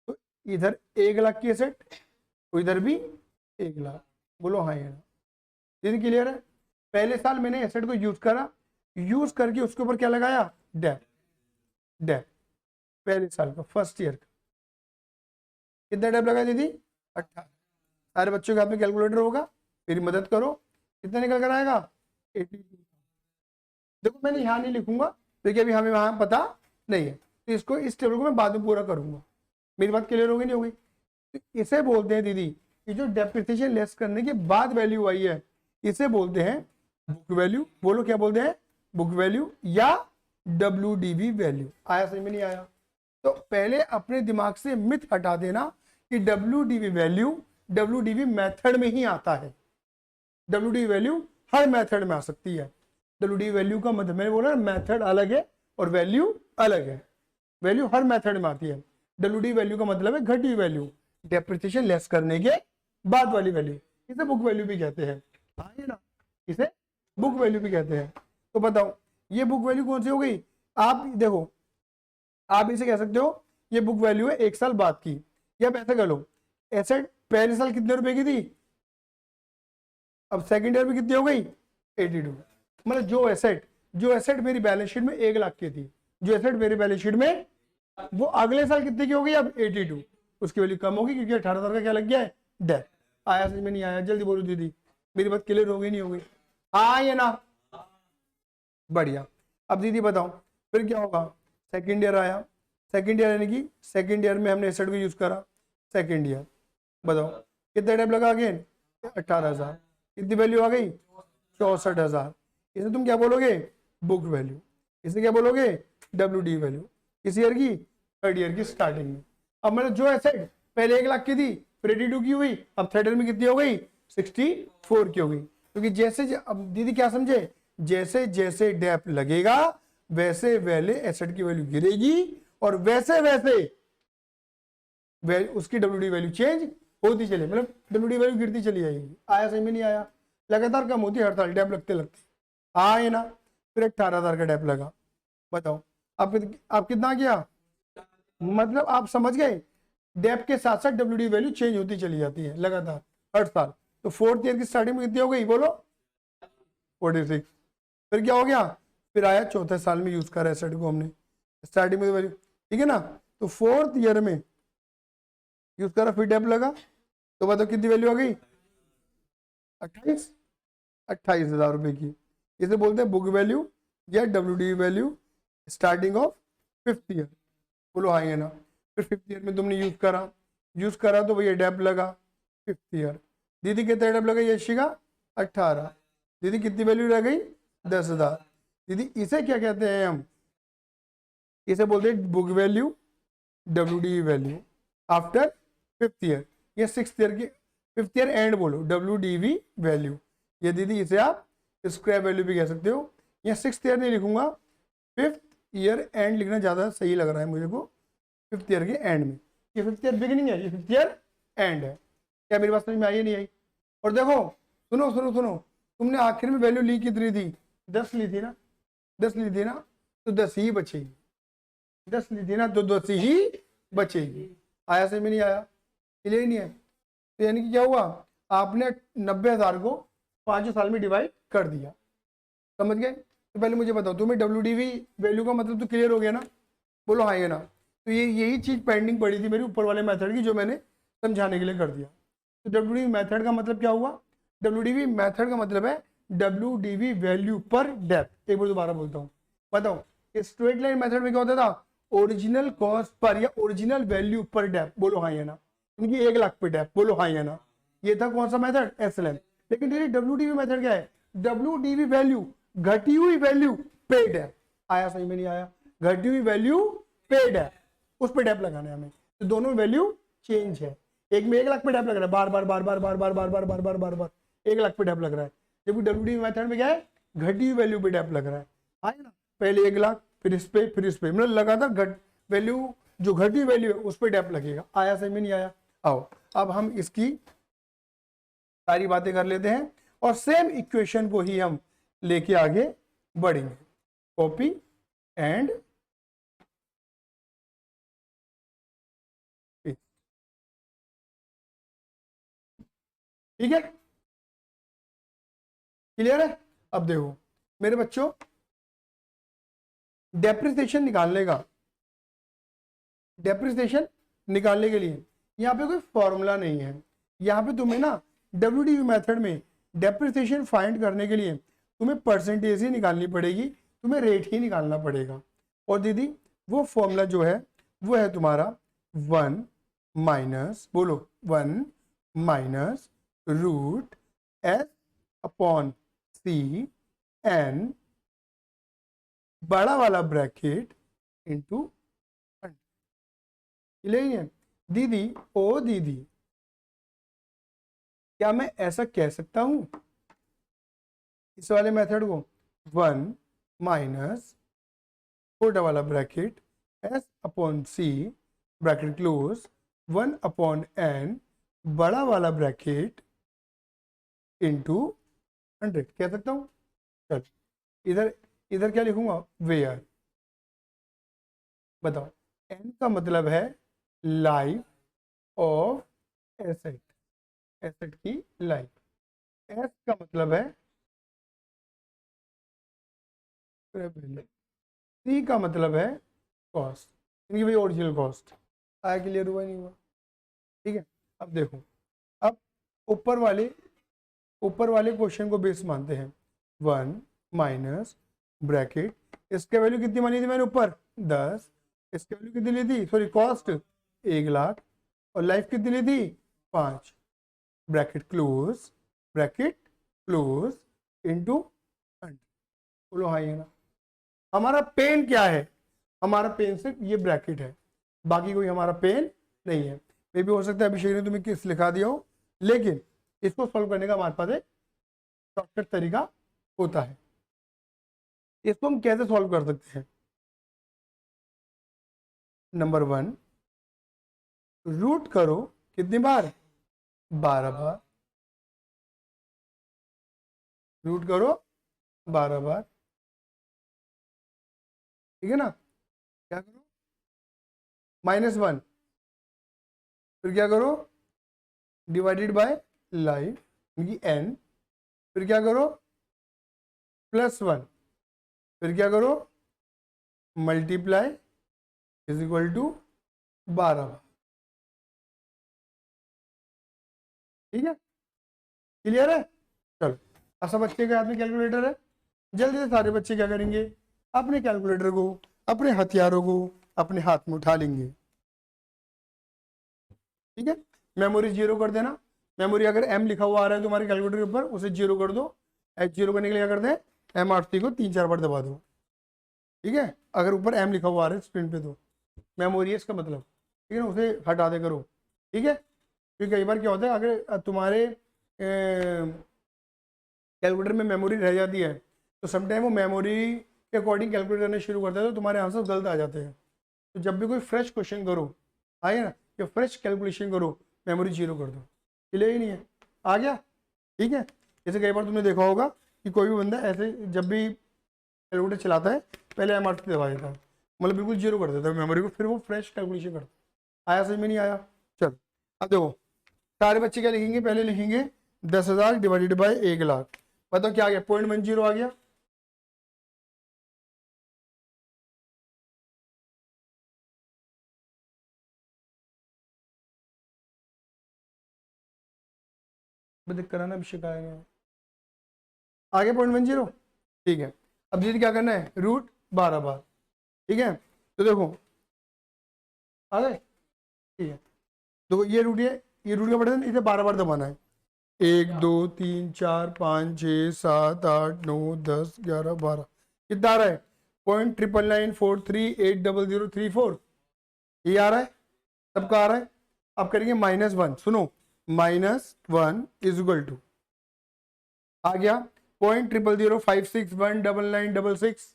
तो इधर 1 लाख की एसेट, तो इधर भी 1 लाख। बोलो हाँ ये ना। दीदी क्लियर है? पहले साल मैंने एसेट को यूज करा, यूज करके उसके ऊपर क्या लगाया? डेप। डेप पहले साल का, फर्स्ट ईयर का कितना डेप लगा दीदी? 18। सारे बच्चों के हाथ में कैलकुलेटर होगा, मेरी मदद करो, कितना निकल कर आएगा? 82। देखो मैंने यहाँ नहीं लिखूंगा क्योंकि अभी हमें वहां पता नहीं है, तो इसको इस टेबल को मैं बाद में पूरा करूंगा। मेरी बात क्लियर हो गई नहीं हो गई? तो इसे बोलते हैं दीदी, ये जो डेप्रिसिएशन लेस करने के बाद वैल्यू आई है, इसे बोलते हैं बुक वैल्यू। बोलो क्या बोलते हैं? बुक वैल्यू या WDV वैल्यू। आया समझ में नहीं आया? तो पहले अपने दिमाग से मिथ हटा देना कि WDV वैल्यू WDV मेथड में ही आता है। WDV वैल्यू हर मेथड में आ सकती है। WDV वैल्यू का मतलब मैंने बोला मेथड अलग है और वैल्यू अलग है। वैल्यू हर मेथड में आती है। WDV वैल्यू का मतलब है घटी हुई वैल्यू, डेप्रिसिएशन लेस करने के बाद वाली वैल्यू, इसे बुक वैल्यू भी कहते हैं। हाँ ये ना, इसे बुक वैल्यू भी कहते हैं। तो बताओ ये बुक वैल्यू कौन सी हो गई? आप देखो, आप इसे कह सकते हो ये बुक वैल्यू है 1 साल बाद की, या आप ऐसा कर लो एसेट पहले साल कितने रुपए की थी, अब सेकंड ईयर में कितनी हो गई? 82। मतलब जो एसेट मेरी बैलेंस शीट में 1 लाख की थी, जो एसेट मेरी बैलेंस शीट में, वो अगले साल कितने की हो गई? अब 82। उसकी वैल्यू कम होगी क्योंकि 18,000 का क्या लग गया है? डेप। आया समझ में नहीं आया? जल्दी बोलो दीदी, मेरी बात क्लियर हो गई नहीं हो गई? हाँ ये ना, बढ़िया। अब दीदी बताओ फिर क्या होगा? सेकंड ईयर आया, सेकंड ईयर यानी कि सेकंड ईयर में हमने एसेट को यूज करा। सेकंड ईयर बताओ कितना डेप लगा? अगेन 18,000। कितनी वैल्यू आ गई? 64,000। इसे तुम क्या बोलोगे? Book value. इसे क्या बोलोगे? WD value. किस ईयर की? थर्ड ईयर की स्टार्टिंग में। अब मतलब जो एसेट पहले 1 लाख की थी, फिर 82 की हुई, अब थर्ड ईयर में कितनी हो गई? 64 की हो गई। क्योंकि जैसे अब दीदी क्या समझे, जैसे जैसे डेप लगेगा वैसे वैले एसेट की वैल्यू गिरेगी और वैसे वैसे उसकी WD वैल्यू चेंज होती चले, मतलब WD वैल्यू गिरती चली जाएगी। आया समझ में नहीं आया? लगातार कम होती है हर साल डेप लगते लगते। हाँ ये ना, फिर 18,000 का डेप लगा। बताओ आप कितना किया? मतलब आप समझ गए, डेप के साथ साथ WD वैल्यू चेंज होती चली जाती है लगातार हर साल। तो फोर्थ ईयर की स्टार्टिंग में कितनी हो गई? बोलो 46। फिर क्या हो गया? फिर आया चौथे साल में यूज करा एसेट को हमने, स्टार्टिंग में वैल्यू, ठीक है ना। तो फोर्थ ईयर में यूज करा, फिर डेप लगा, तो बताओ कितनी वैल्यू आ गई? 28,000 रुपए की। इसे बोलते हैं बुक वैल्यू या WD value starting of fifth year. बोलो हाँ ये ना। फिर फिफ्थ ईयर में तुमने यूज करा तो भैया डेप लगा फिफ्थ ईयर। दीदी कितना डेप लगा? यशी का 18। दीदी कितनी वैल्यू रह गई? 10,000। दीदी इसे क्या कहते हैं हम? इसे बोलते हैं book value WD value after fifth year या सिक्स्थ ईयर की, फिफ्थ ईयर एंड बोलो WDV वैल्यू। ये दीदी इसे आप स्क्रैप वैल्यू भी कह सकते हो, या सिक्स्थ ईयर नहीं लिखूंगा, फिफ्थ ईयर एंड लिखना ज़्यादा सही लग रहा है मुझे को। फिफ्थ ईयर के एंड में, ये फिफ्थ ईयर बिगिनिंग है, ये फिफ्थ ईयर एंड है। क्या मेरी बात समझ में आई नहीं आई? और देखो सुनो सुनो सुनो, तुमने आखिर में वैल्यू ली कितनी थी? 10 ली थी ना, 10 ली थी ना, तो 10 ही बचेगी। 10 ली थी ना तो 10 ही बचेगी। आया से में नहीं आया? क्लियर नहीं है? तो यानी कि क्या हुआ, आपने 90,000 को 5 साल में डिवाइड कर दिया। समझ गए? तो पहले मुझे बताओ तुम्हें WDV वैल्यू का मतलब तो क्लियर हो गया ना? बोलो हाँ ये ना। तो ये यही चीज पेंडिंग पड़ी थी मेरी ऊपर वाले मेथड की, जो मैंने समझाने के लिए कर दिया। तो WDV मेथड का मतलब क्या हुआ? WDV मेथड का मतलब है WDV वैल्यू पर डेप। एक बार दोबारा बोलता हूँ, बताओ स्ट्रेट लाइन मेथड में क्या होता था? ओरिजिनल कॉस्ट पर या ओरिजिनल वैल्यू पर डेप, बोलो हाँ या ना, इनकी 1 लाख पे डेप, बोलो हाँ या ना। ये था कौन सा मेथड, एसएलएम। लेकिन ये डब्ल्यूडीवी मेथड क्या है, डब्ल्यूडीवी वैल्यू घटी हुई वैल्यू पेड है। आया सही में नहीं आया, घटी हुई वैल्यू पेड है, उस पर डेप लगाना है हमें। तो दोनों वैल्यू चेंज है, एक में 1 लाख पे डेप लग रहा है, बार बार बार बार बार बार बार बार बार बार बार बार 1 लाख पे डेप लग रहा है, जबकि डब्ल्यूडीवी मेथड में क्या है, घटी हुई वैल्यू पे डेप लग रहा है। आया ना, पहले 1 लाख, फिर इस पे, फिर इस पे, मतलब लगातार घट वैल्यू, जो घटी वैल्यू है उस पर डेप लगेगा। आया सही में नहीं आया। आओ अब हम इसकी सारी बातें कर लेते हैं और सेम इक्वेशन को ही हम लेके आगे बढ़ेंगे। कॉपी एंड पेस्ट, ठीक है, क्लियर है। अब देखो मेरे बच्चों, डेप्रिसिएशन निकालने का, डेप्रिसिएशन निकालने के लिए यहाँ पे कोई फॉर्मूला नहीं है। यहाँ पे तुम्हें ना डब्ल्यूडीवी मेथड में डेप्रिसिएशन फाइंड करने के लिए तुम्हें परसेंटेज ही निकालनी पड़ेगी, तुम्हें रेट ही निकालना पड़ेगा। और दीदी वो फॉर्मूला जो है वो है तुम्हारा 1 माइनस, बोलो 1 minus root S upon C N बड़ा वाला ब्रैकेट इंटू, है दीदी। ओ दीदी, क्या मैं ऐसा कह सकता हूं इस वाले मेथड को, 1 माइनस छोटा वाला ब्रैकेट एस अपॉन सी ब्रैकेट क्लोज 1 अपॉन एन बड़ा वाला ब्रैकेट इंटू 100, कह सकता हूं। चल इधर इधर क्या लिखूंगा, वेयर। बताओ, एन का मतलब है लाइफ ऑफ एसेट, एसेट की लाइफ। एस का मतलब है सी का मतलब है कॉस्ट, इनकी भाई ओरिजिनल कॉस्ट। आया, क्लियर हुआ नहीं हुआ, ठीक है। अब देखो, अब ऊपर वाले क्वेश्चन को बेस मानते हैं। 1 माइनस ब्रैकेट, इसके वैल्यू कितनी मानी थी मैंने ऊपर, 10, इसकी वैल्यू कितनी ली थी, सॉरी कॉस्ट 1 लाख, और लाइफ कितनी ली थी 5, ब्रैकेट क्लोज इंटू 100। बोलो हाँ ये ना। हमारा पेन क्या है, हमारा पेन सिर्फ ये ब्रैकेट है, बाकी कोई हमारा पेन नहीं है। मे भी हो सकता है अभिषेक ने तुम्हें किस लिखा दिया हो, लेकिन इसको सॉल्व करने का हमारे पास एक शॉर्टकट तरीका होता है। इसको हम कैसे सॉल्व कर सकते हैं, नंबर 1, रूट करो कितनी बार, 12 बार, रूट करो 12 बार, ठीक है ना। क्या करो, -1, फिर क्या करो, डिवाइडेड बाय लाइफ यानी n, फिर क्या करो +1, फिर क्या करो मल्टीप्लाई इज इक्वल टू 12। ठीक है, क्लियर है। चलो, अब सब बच्चे के हाथ में कैलकुलेटर है, जल्दी से सारे बच्चे क्या करेंगे, अपने कैलकुलेटर को, अपने हथियारों को अपने हाथ में उठा लेंगे। ठीक है, मेमोरी 0 कर देना। मेमोरी अगर m लिखा हुआ आ रहा है तुम्हारे कैलकुलेटर के ऊपर, उसे 0 कर दो। h0 करने के लिए क्या करते हैं, M8 को 3-4 बार दबा दो। ठीक है, अगर ऊपर m लिखा हुआ आ रहा है स्क्रीन पे तो मेमोरी है इसका मतलब, ठीक है ना, उसे हटा दे करो। ठीक है, क्योंकि कई बार क्या होता है, अगर तुम्हारे कैलकुलेटर में मेमोरी रह जाती है तो समटाइम वो मेमोरी के अकॉर्डिंग कैलकुलेट करना शुरू करता है, तो तुम्हारे आंसर गलत आ जाते हैं। तो जब भी कोई फ्रेश क्वेश्चन करो, आए ना, या फ्रेश कैलकुलेशन करो, मेमोरी 0 कर दो। क्लियर ही नहीं है, आ गया। ठीक है, जैसे कई बार तुमने देखा होगा कि कोई भी बंदा ऐसे जब भी कैलकुलेटर चलाता है पहले M8 दबा देता है, मतलब बिल्कुल 0 कर देता है मेमोरी को, फिर वो फ्रेश कैलकुलेशन करता है। आया समझ में नहीं आया। चल अब देखो, सारे बच्चे क्या लिखेंगे, पहले लिखेंगे 10,000 डिवाइडेड बाय 1 लाख। बताओ क्या आ गया, 0.10 आ गया। दिक्कत कराना भी शिकायत आ गया 0.10। ठीक है, अब दीदी क्या करना है, रूट 12 बार। ठीक है, तो देखो आ गए, ठीक है। तो ये रूट का बटन इसे 12 बार दबाना है। 1 2 3 4 5 6 7 8 9 10 11 12, कितना आ रहा है? 0.999438003 ये आ रहा है, सबका आ रहा है। अब करेंगे -1, सुनो, -1 इज इक्वल टू आ गया 0.000561996,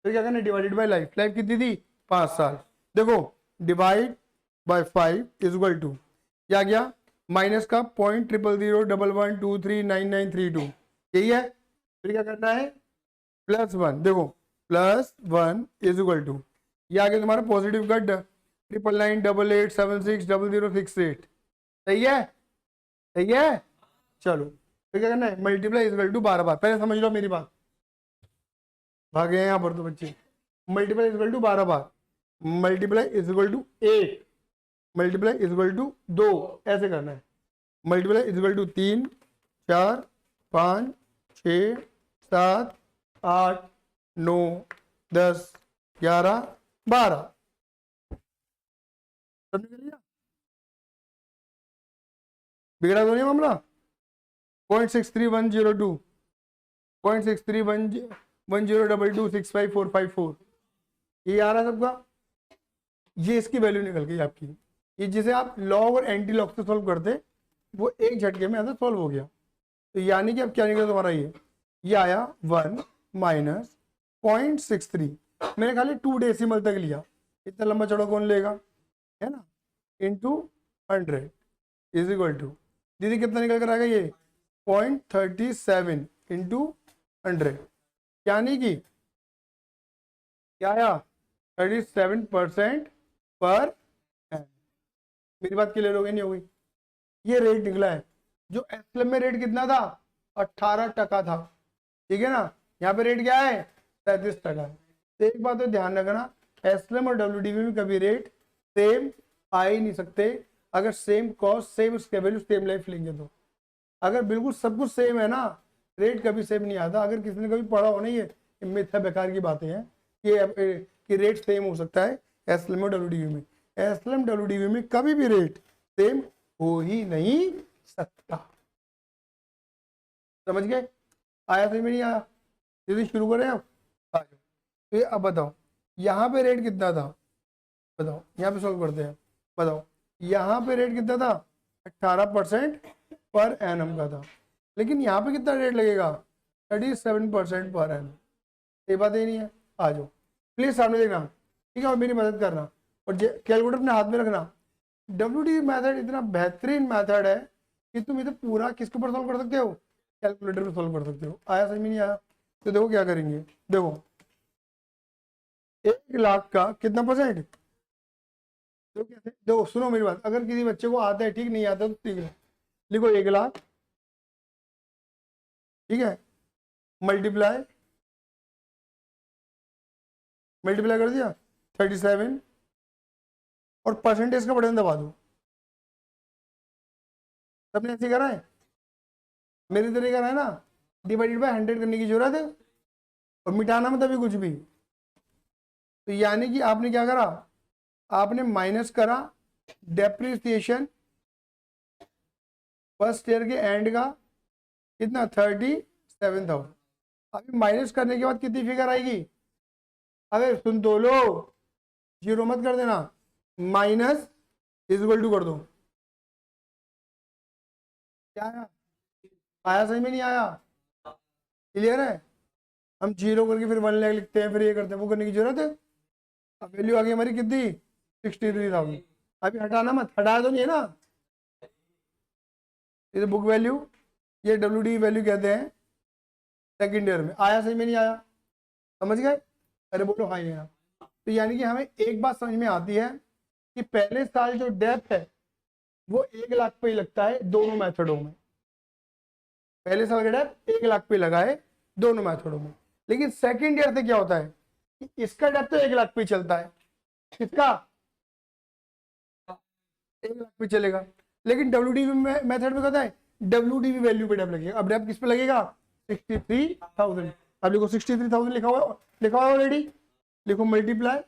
फिर क्या करना है? डिवाइडेड बाय लाइफ, लाइफ कितनी थी? 5 साल। देखो divide by 5 is equal to क्या गया? माइनस का 0.0001112399932, यही है। फिर क्या करना है? +1, देखो +1 इज इक्वल टू ये आ गया तुम्हारा पॉजिटिव का 99988760068, सही है, सही है। चलो फिर क्या करना है? मल्टीप्लाई इज इक्वल टू 12 बार, पहले समझ लो मेरी बात, भागे हैं यहाँ पर तो बच्चे। मल्टीप्लाई इज इक्वल टू 12 बार, multiply is equal to 8, multiply is equal to 2, ऐसे करना है। मल्टीप्लाई इज इक्वल टू 3 4 5 6 7 8 9 10 11 12, समझ लिया? बिगड़ा तो नहीं मामला? 0.63102 0.63102254554, ये आ रहा है सबका। ये इसकी वैल्यू निकल गई आपकी, ये जिसे आप लॉग और एंटी लॉग से सॉल्व करते वो एक झटके में ऐसा सॉल्व हो गया। तो यानी कि अब क्या निकला तुम्हारा? ये आया 1 माइनस 0.63, मैंने खाली 2 डेसिमल तक लिया, इतना लंबा चौड़ा कौन लेगा, है ना, इंटू 100 इज इक्वल टू, दीदी कितना निकल कर आएगा? ये 0.37 इंटू 100, यानी कि क्या आया? 37% पर एन। मेरी बात क्लियर हो गई नहीं हो गई? ये रेट निकला है। जो एस्लम में रेट कितना था? 18% था, ठीक है ना। यहाँ पे रेट क्या है? 37%। तो एक बात तो ध्यान रखना, एस्लम और डब्ल्यूडीवी में कभी रेट सेम आ ही नहीं सकते, अगर सेम कॉस्ट सेम उसके वैल्यू सेम लाइफ लेंगे तो। अगर बिल्कुल सब कुछ सेम है ना, रेट कभी सेम नहीं आता। अगर किसी ने कभी पढ़ा हो ना, ये मिथ्या बेकार की बातें हैं कि रेट सेम हो सकता है एस्लम और डब्ल्यूडीवी में। एस्लम डब्ल्यूडीवी में कभी भी रेट सेम हो ही नहीं सकता, समझ गए? आया समझ में नहीं आया? यदि शुरू करें अब, आ जाओ। तो अब बताओ यहाँ पे रेट कितना था? बताओ, यहाँ पे सॉल्व करते हैं। बताओ यहाँ पे रेट कितना था? 18% पर एनम का था, लेकिन यहाँ पे कितना रेट लगेगा? 37% पर एनम। ये बात ही नहीं है। आ जाओ प्लीज सामने देखना, ठीक है, और मेरी मदद करना, और कैलकुलेटर अपने हाथ में रखना। WD मेथड इतना बेहतरीन मेथड है कि तुम इसे पूरा किसके ऊपर सॉल्व कर सकते हो? कैलकुलेटर पे सॉल्व कर सकते हो। आया समझ में नहीं आया? तो देखो क्या करेंगे, देखो 1 लाख का कितना परसेंट? तो कैसे? देखो सुनो मेरी बात, अगर किसी बच्चे को आता है, ठीक, नहीं आता तो ठीक है, लिखो 1 लाख, ठीक है, मल्टीप्लाई, मल्टीप्लाई कर दिया 37, और परसेंटेज का बटन दबा दो। सबने ऐसे करा है? मेरे तरह करा है ना? डिवाइडेड बाय 100 करने की जरूरत है, और मिटाना मत अभी कुछ भी। तो यानी कि आपने क्या करा? आपने माइनस करा डेप्रिसिएशन फर्स्ट ईयर के एंड का, कितना? 37,000। अभी माइनस करने के बाद कितनी फिगर आएगी? अरे सुन तो लो, जीरो मत कर देना, माइनस इज इक्वल टू कर दो। क्या आया? आया समझ में नहीं आया? क्लियर है? हम जीरो करके फिर 1 लाख लिखते हैं, फिर ये करते हैं, वो करने की जरूरत है? अब वैल्यू आ गई हमारी कितनी? 63,000। अभी हटाना मत, हटाया तो नहीं है ना? ये बुक वैल्यू, ये WD वैल्यू कहते हैं सेकेंड ईयर में। आया समझ में नहीं आया? समझ गए? अरे बोलो हाँ ये। तो यानी कि हमें एक बात समझ में आती है कि पहले साल जो डेप्थ है वो 1 लाख पे ही लगता है दोनों मेथडों में। पहले साल का डेप्थ 1 लाख पे लगा है दोनों मेथडों में। लेकिन सेकेंड ईयर से क्या होता है कि इसका डेप्थ तो 1 लाख पे चलता है, किसका? 1 लाख पे चलेगा। लेकिन WDV मेथड में कहता है WDV वैल्यू पे डेप्थ लगेगा। अब डेप्थ किस पे लगेगा? 63,000। अब लिखो 63,000 लिखा हुआ है ऑलरेडी, लिखो मल्टीप्लाई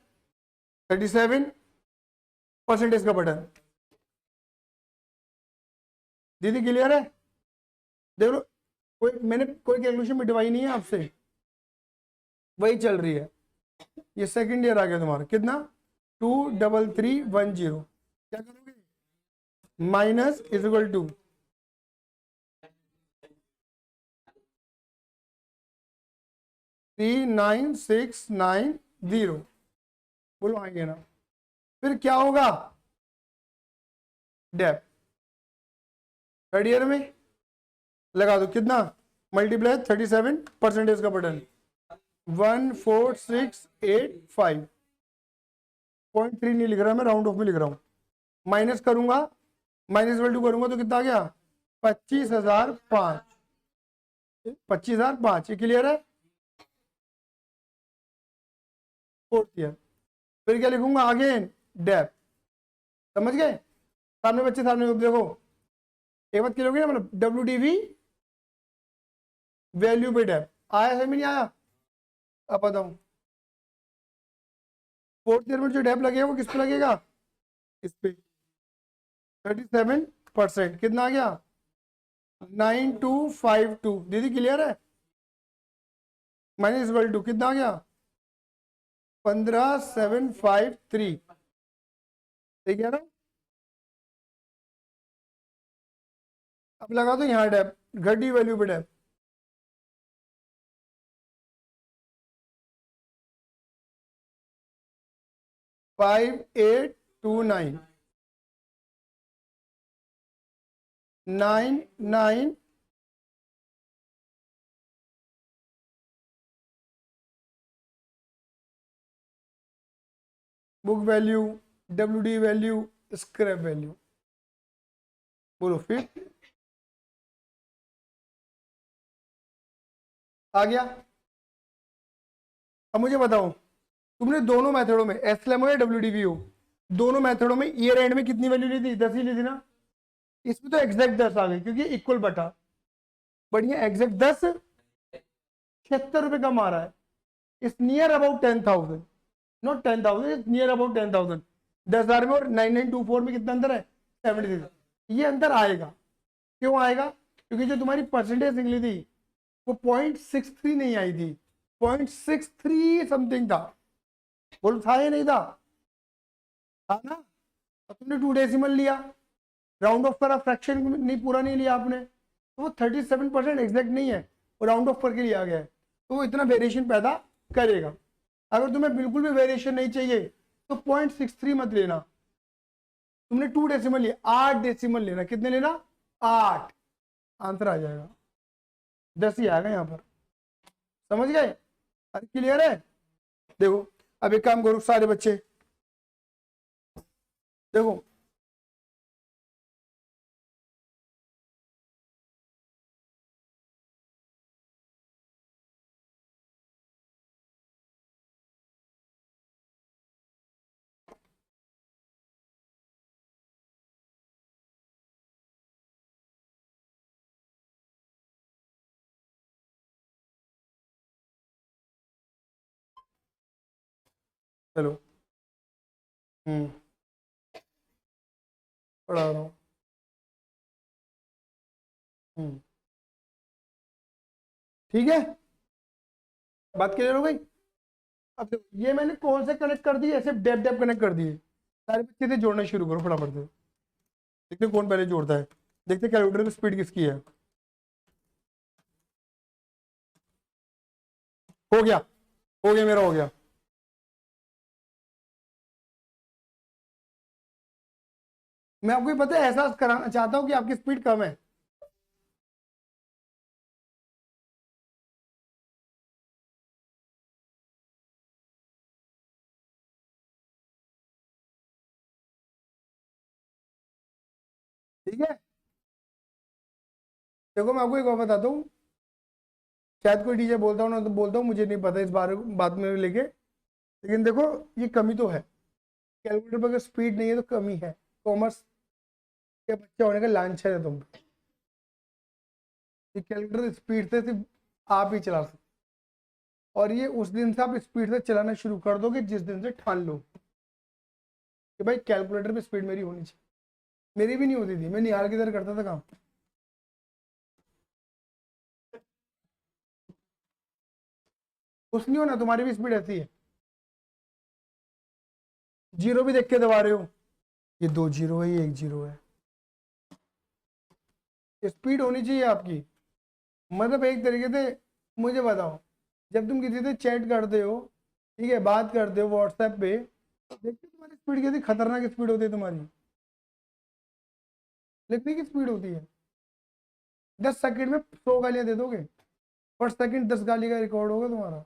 37 परसेंटेज का बटन। दीदी क्लियर है? देख लो, मैंने कोई कैलकुलेशन मिटवाई नहीं है आपसे, वही चल रही है। ये सेकंड ईयर आ गया तुम्हारा, कितना? 23310। क्या करोगे? Minus is equal to 39690। बोलो आएंगे ना? फिर क्या होगा? डेप। थर्ड ईयर में लगा दो, कितना? मल्टीप्लाई 37 परसेंटेज का बटन, 14685। 0.3 नहीं लिख रहा मैं, राउंड ऑफ में लिख रहा हूं। माइनस करूंगा, माइनस वैल्यू करूंगा तो कितना आ गया? 25,005। 25,005। ये क्लियर है? Fourth year. फिर क्या लिखूंगा? Again dep. समझ गए? सामने बच्चे, सामने देखो, एक बात क्लियर होगी ना, मतलब WDV वैल्यू पे डेप आया है, नहीं आया? अब बताऊं, फोर्थ ईयर में जो डेप लगेगा वो किस पे लगेगा? इस पे। 37%, कितना आ गया? 9252। दीदी क्लियर है? माइनस इक्वल टू कितना आ गया? 15753। ठीक है ना? अब लगा दो यहाँ डेप, घटी वैल्यू पे dep. Five 829 99। Book value, WD value, scrap value. बोलो फिर। आ गया? अब मुझे बताओ, तुमने दोनों मेथडों में SLM हो या WDV हो, दोनों मेथडों में ईयर एंड में कितनी वैल्यू ली थी? 10 ही ली थी ना? इसमें तो एग्जैक्ट 10 आ गई क्योंकि इक्वल बटा। बढ़िया, एग्जैक्ट 10 76 रुपए कम आ रहा है। It's near about 10,000, not 10,000, it's near about 10,000। 10,000 में और 9924 में कितना अंतर है? 76। ये अंतर आएगा। क्यों आएगा? क्योंकि जो तुम्हारी परसेंटेज निकली थी वो 0.63 नहीं आई थी, 0.63 समथिंग था। बोलो था या नहीं था? था ना? अब तुमने 2 डेसिमल लिया, राउंड ऑफ करा, फ्रैक्शन नहीं, पूरा नहीं लिया आपने, तो वो 37% एग्जैक्ट नहीं है, वो राउंड ऑफ करके लिया गया है, तो वो इतना वेरिएशन पैदा करेगा। अगर तुम्हें बिल्कुल भी वेरिएशन नहीं चाहिए तो 0.63 मत लेना। तुमने 2 डेसिमल लिया, 8 डेसिमल लेना। कितने लेना? 8। आंसर आ जाएगा, 10 ही आएगा यहाँ पर। समझ गए? अरे क्लियर है? देखो, अब एक काम करो सारे बच्चे, देखो चलो, पढ़ा रहा हूँ। ठीक है, बात क्लियर हो गई? अब देखो, ये मैंने कौन से कनेक्ट कर दिए? ऐसे डेप डेप कनेक्ट कर दिए। सारे बच्चे से जोड़ना शुरू करो फटाफट से, देखते कौन पहले जोड़ता है। देखते कैलकुलेटर की स्पीड किसकी है। हो गया, हो गया, मेरा हो गया। मैं आपको ये पता है एहसास कराना चाहता हूँ कि आपकी स्पीड कम है। ठीक है, देखो मैं आपको एक और बताता हूँ, शायद कोई टीचर बोलता हूँ ना तो बोलता हूँ, मुझे नहीं पता इस बारे बात में लेके, लेकिन देखो ये कमी तो है, कैलकुलेटर पर अगर स्पीड नहीं है तो कमी है। कॉमर्स के बच्चे होने का लांछन है तुम पे। ये कैलकुलेटर स्पीड से सिर्फ आप ही चला सकते, और ये उस दिन से आप स्पीड से चलाना शुरू कर दोगे जिस दिन से ठान लो। कि भाई कैलकुलेटर पे स्पीड मेरी होनी चाहिए। मेरी भी नहीं होती थी, मैं निहाल की तरह करता था काम। कुछ नहीं होना, तुम्हारी भी स्पीड ऐसी है। जीरो भी देख के दबा रहे हो, ये 2 जीरो है, ये 1 जीरो है। स्पीड होनी चाहिए आपकी। मतलब एक तरीके से मुझे बताओ, जब तुम किसी से चैट करते हो, ठीक है, बात करते हो व्हाट्सएप पे, देखते हो तुम्हारी स्पीड कितनी खतरनाक स्पीड होती है तुम्हारी, लिखने की स्पीड होती है। 10 सेकंड में 100 गालियां दे दोगे, पर सेकंड 10 गाली का रिकॉर्ड होगा तुम्हारा।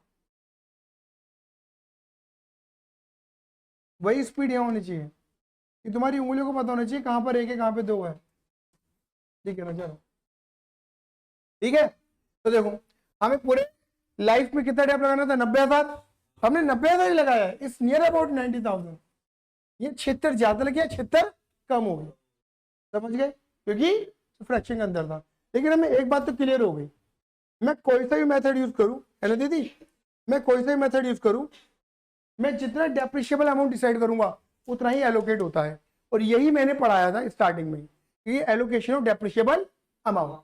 वही स्पीड यहाँ होनी चाहिए कि तुम्हारी उंगलियों को पता होना चाहिए कहाँ पर एक है कहाँ पे दो है। ठीक है ना, चलो ठीक है। तो देखो, हमें पूरे लाइफ में कितना टाइम लगाना था, 90,000। हमने 90,000 ही लगाया है, इस नियर अबाउट 90,000। ये 76 ज्यादा लगे, 76 कम हो गए, समझ गए, क्योंकि फ्रैक्शन के अंदर था। लेकिन हमें एक बात तो क्लियर हो गई, मैं कोई सा भी मेथड यूज करूं, है ना दीदी, मैं कोई सा भी मेथड यूज करूं, मैं जितना डेप्रिशिएबल अमाउंट डिसाइड करूंगा उतना ही एलोकेट होता है। और यही मैंने पढ़ाया था स्टार्टिंग में, कि एलोकेशन ऑफ डेप्रिशिएबल अमाउंट।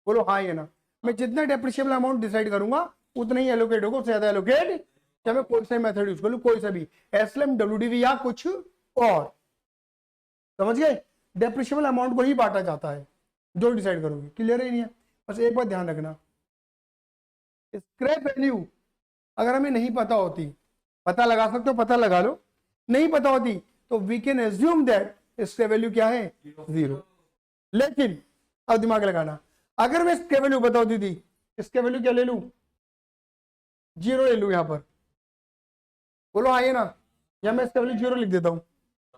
बोलो हाँ या ना। मैं जितना डेप्रिशिएबल अमाउंट डिसाइड करूंगा उतना ही एलोकेट होगा, उससे ज्यादा एलोकेट, चाहे मैं कोई सा मेथड यूज करूँ, कोई सा भी, एसएलएम, डब्ल्यूडीवी या कुछ और, समझ गए। डेप्रिशिएबल अमाउंट को ही बांटा जाता है जो डिसाइड करोगे। क्लियर ही नहीं है। बस एक बात ध्यान रखना, स्क्रैप वैल्यू अगर हमें नहीं पता होती, पता लगा सकते हो, पता लगा लो, नहीं पता होती तो we can assume that scrap value क्या है, 0। लेकिन अब दिमाग लगाना, अगर मैं स्क्रैप वैल्यू पता होती थी, स्क्रैप वैल्यू क्या ले लूं, 0 ले लूं यहां पर। बोलो आइए ना, या मैं स्क्रैप वैल्यू 0 लिख देता हूं,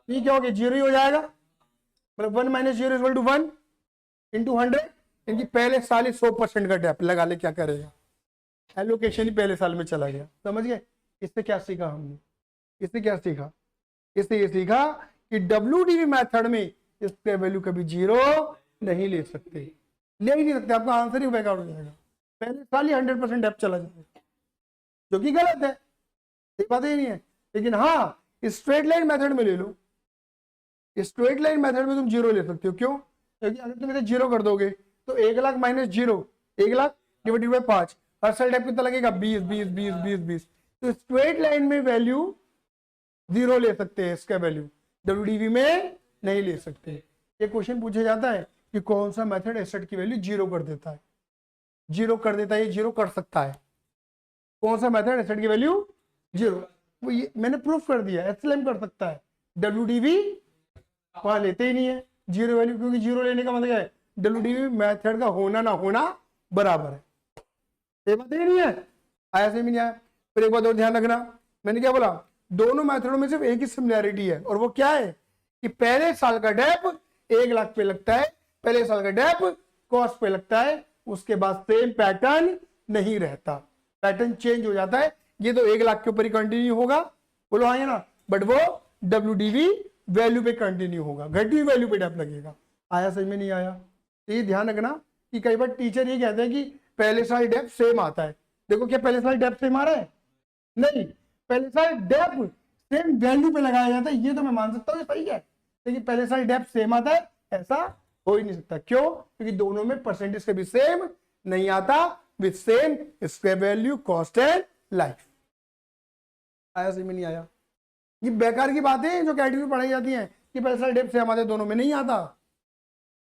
ये क्या हो गया, 0 ही हो जाएगा। मतलब 1 माइनस 0 इक्वल टू 1 इंटू 100। इनकी पहले साल ही 100% का डेप लगा ले, क्या करेगा, एलोकेशन ही पहले साल में चला गया। समझ गए। इससे क्या सीखा हमने, इससे क्या सीखा, इससे ये सीखा कि डब्ल्यूडीवी मेथड में इसके वैल्यू कभी 0 नहीं ले सकते, ले ही नहीं सकते, आपका आंसर ही बैकआउट हो जाएगा, पहले साल ही 100% डेप चला जाएगा, जो कि गलत है, ये बात ही नहीं है। लेकिन हाँ, स्ट्रेट लाइन मेथड में ले लो, स्ट्रेट लाइन मेथड में तुम 0 ले सकते हो। क्यों, क्योंकि अगर तुम इसे 0 कर दोगे तो 1,00,000 माइनस 0, 1,00,000 डिवाइडेड बाई 5, हर साल टाइप कितना लगेगा, 20 20 20 20 20। तो स्ट्रेट लाइन में वैल्यू 0 ले सकते हैं, इसका वैल्यू डब्ल्यूडीवी में नहीं ले सकते। ये क्वेश्चन पूछा जाता है कि कौन सा मेथड एसेट की वैल्यू 0 कर देता है, 0 कर देता है, ये 0 कर सकता है, कौन सा मेथड एसेट की वैल्यू 0, वो ये मैंने प्रूफ कर दिया, एसएलएम कर सकता है, डब्ल्यूडीवी वहां लेते ही नहीं है 0 वैल्यू, क्योंकि 0 लेने का मतलब है डब्ल्यूडीवी मेथड का होना ना होना बराबर है। ये बात ही नहीं है, आया से भी नहीं आया। फिर एक बात और ध्यान रखना, मैंने क्या बोला, दोनों मेथडों में सिर्फ एक ही सिमिलैरिटी है, और वो क्या है कि पहले साल का डेप 1,00,000 पे लगता है, पहले साल का डेप कॉस्ट पे लगता है, उसके बाद सेम पैटर्न नहीं रहता, पैटर्न चेंज हो जाता है। ये तो 1,00,000 के ऊपर ही कंटिन्यू होगा, बोलो हाँ या ना, बट वो डब्ल्यूडीवी वैल्यू पे कंटिन्यू होगा, घटी हुई वैल्यू पे डेप लगेगा। आया समझ में नहीं आया, तो ये ध्यान रखना कि कई बार टीचर ये कहते हैं कि पहले साल डेप सेम आता है। देखो क्या पहले साल डेप सेम आ रहा है, नहीं, पहले साल डेप सेम वैल्यू पे लगाया जाता है, ये तो मैं मान सकता हूँ, सही है, लेकिन पहले साल डेप सेम आता है ऐसा हो ही नहीं सकता। क्यों, क्योंकि दोनों में परसेंटेज कभी सेम नहीं आता, with same square value, cost and life. आया समझ में नहीं आया, ये बेकार की बातें जो कैटेगरी में पढ़ाई जाती हैं कि पहले साल डेप सेम आता है, दोनों में नहीं आता।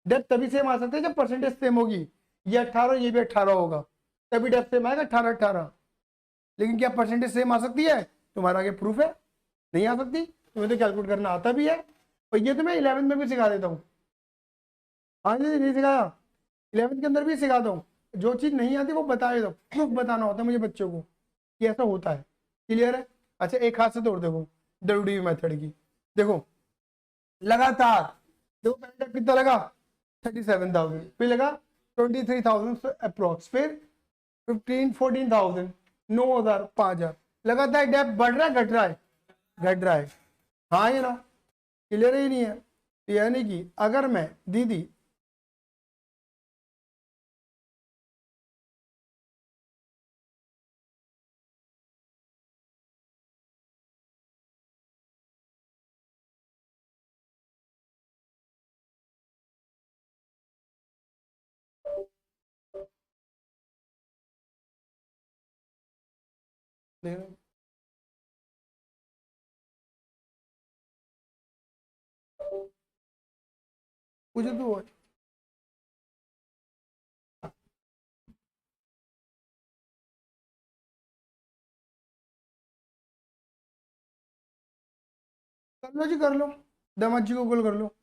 डेप तभी सेम आ सकते हैं जब परसेंटेज सेम होगी, ये 18 ये भी 18 होगा, तभी डेप सेम आएगा, 18 18। लेकिन क्या परसेंटेज सेम आ सकती है, तुम्हारा आगे प्रूफ है, नहीं आ सकती। तुम्हें तो कैलकुलेट करना आता भी है, और ये तो मैं 11th में भी सिखा देता हूँ। हाँ जी, नहीं सिखाया, 11th के अंदर भी सिखाता हूँ, जो चीज़ नहीं आती वो बता दो, प्रूफ बताना होता है मुझे बच्चों को कि ऐसा होता है। क्लियर है। अच्छा एक हाथ से तोड़ देखो डब्ल्यूडीवी मेथड की, देखो लगातार, देखो पहले कितना लगा 37,000, फिर लगा 23,000 अप्रोक्स, फिर 15 14,000, 9,000, 5,000, लगातार डेप बढ़ रहा है घट रहा है, घट रहा है। हाँ ये ना, क्लियर ही नहीं है। यानी कि अगर मैं दीदी देखना मुझे तो कर लो जी, कर लो, दामाद जी को कॉल कर लो।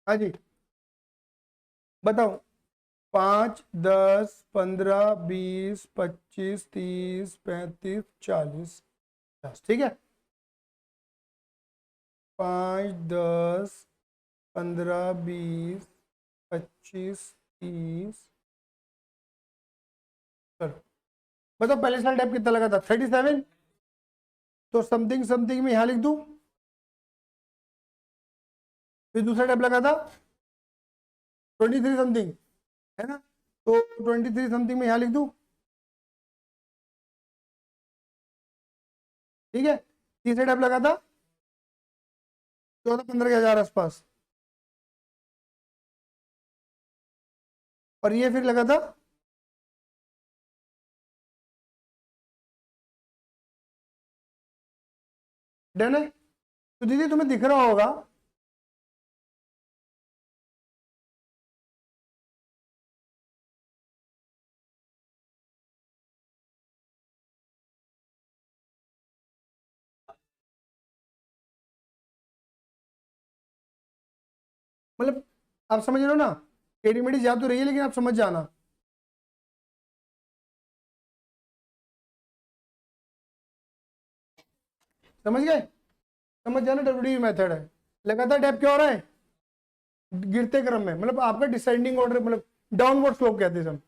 हाँ जी, बताओ। 5, 10, 15, 20, 25, 30, 35, 40, ठीक है। 5, 10, 15, 20, 25, 30। चलो बताओ, पहले साल टैप कितना लगा था? 37। तो समथिंग समथिंग में यहाँ लिख दूँ, फिर दूसरा टैप लगा था 23 समथिंग, है ना? तो 23 समथिंग में यहाँ लिख दूँ, ठीक है। तीसरा टैप लगा था 14-15 के हजार आसपास, और ये फिर लगा था डन है। तो दीदी तुम्हें दिख रहा होगा, मतलब आप समझ रहे हो ना, टेढ़ी मेढ़ी जा तो रही है, लेकिन आप समझ जाना। समझ गए? समझ जाना, डब्ल्यू मेथड है। लगातार टैप क्या हो रहा है? गिरते क्रम में, मतलब आपका डिसेंडिंग ऑर्डर, मतलब डाउनवर्ड स्लोप कहते हैं हम।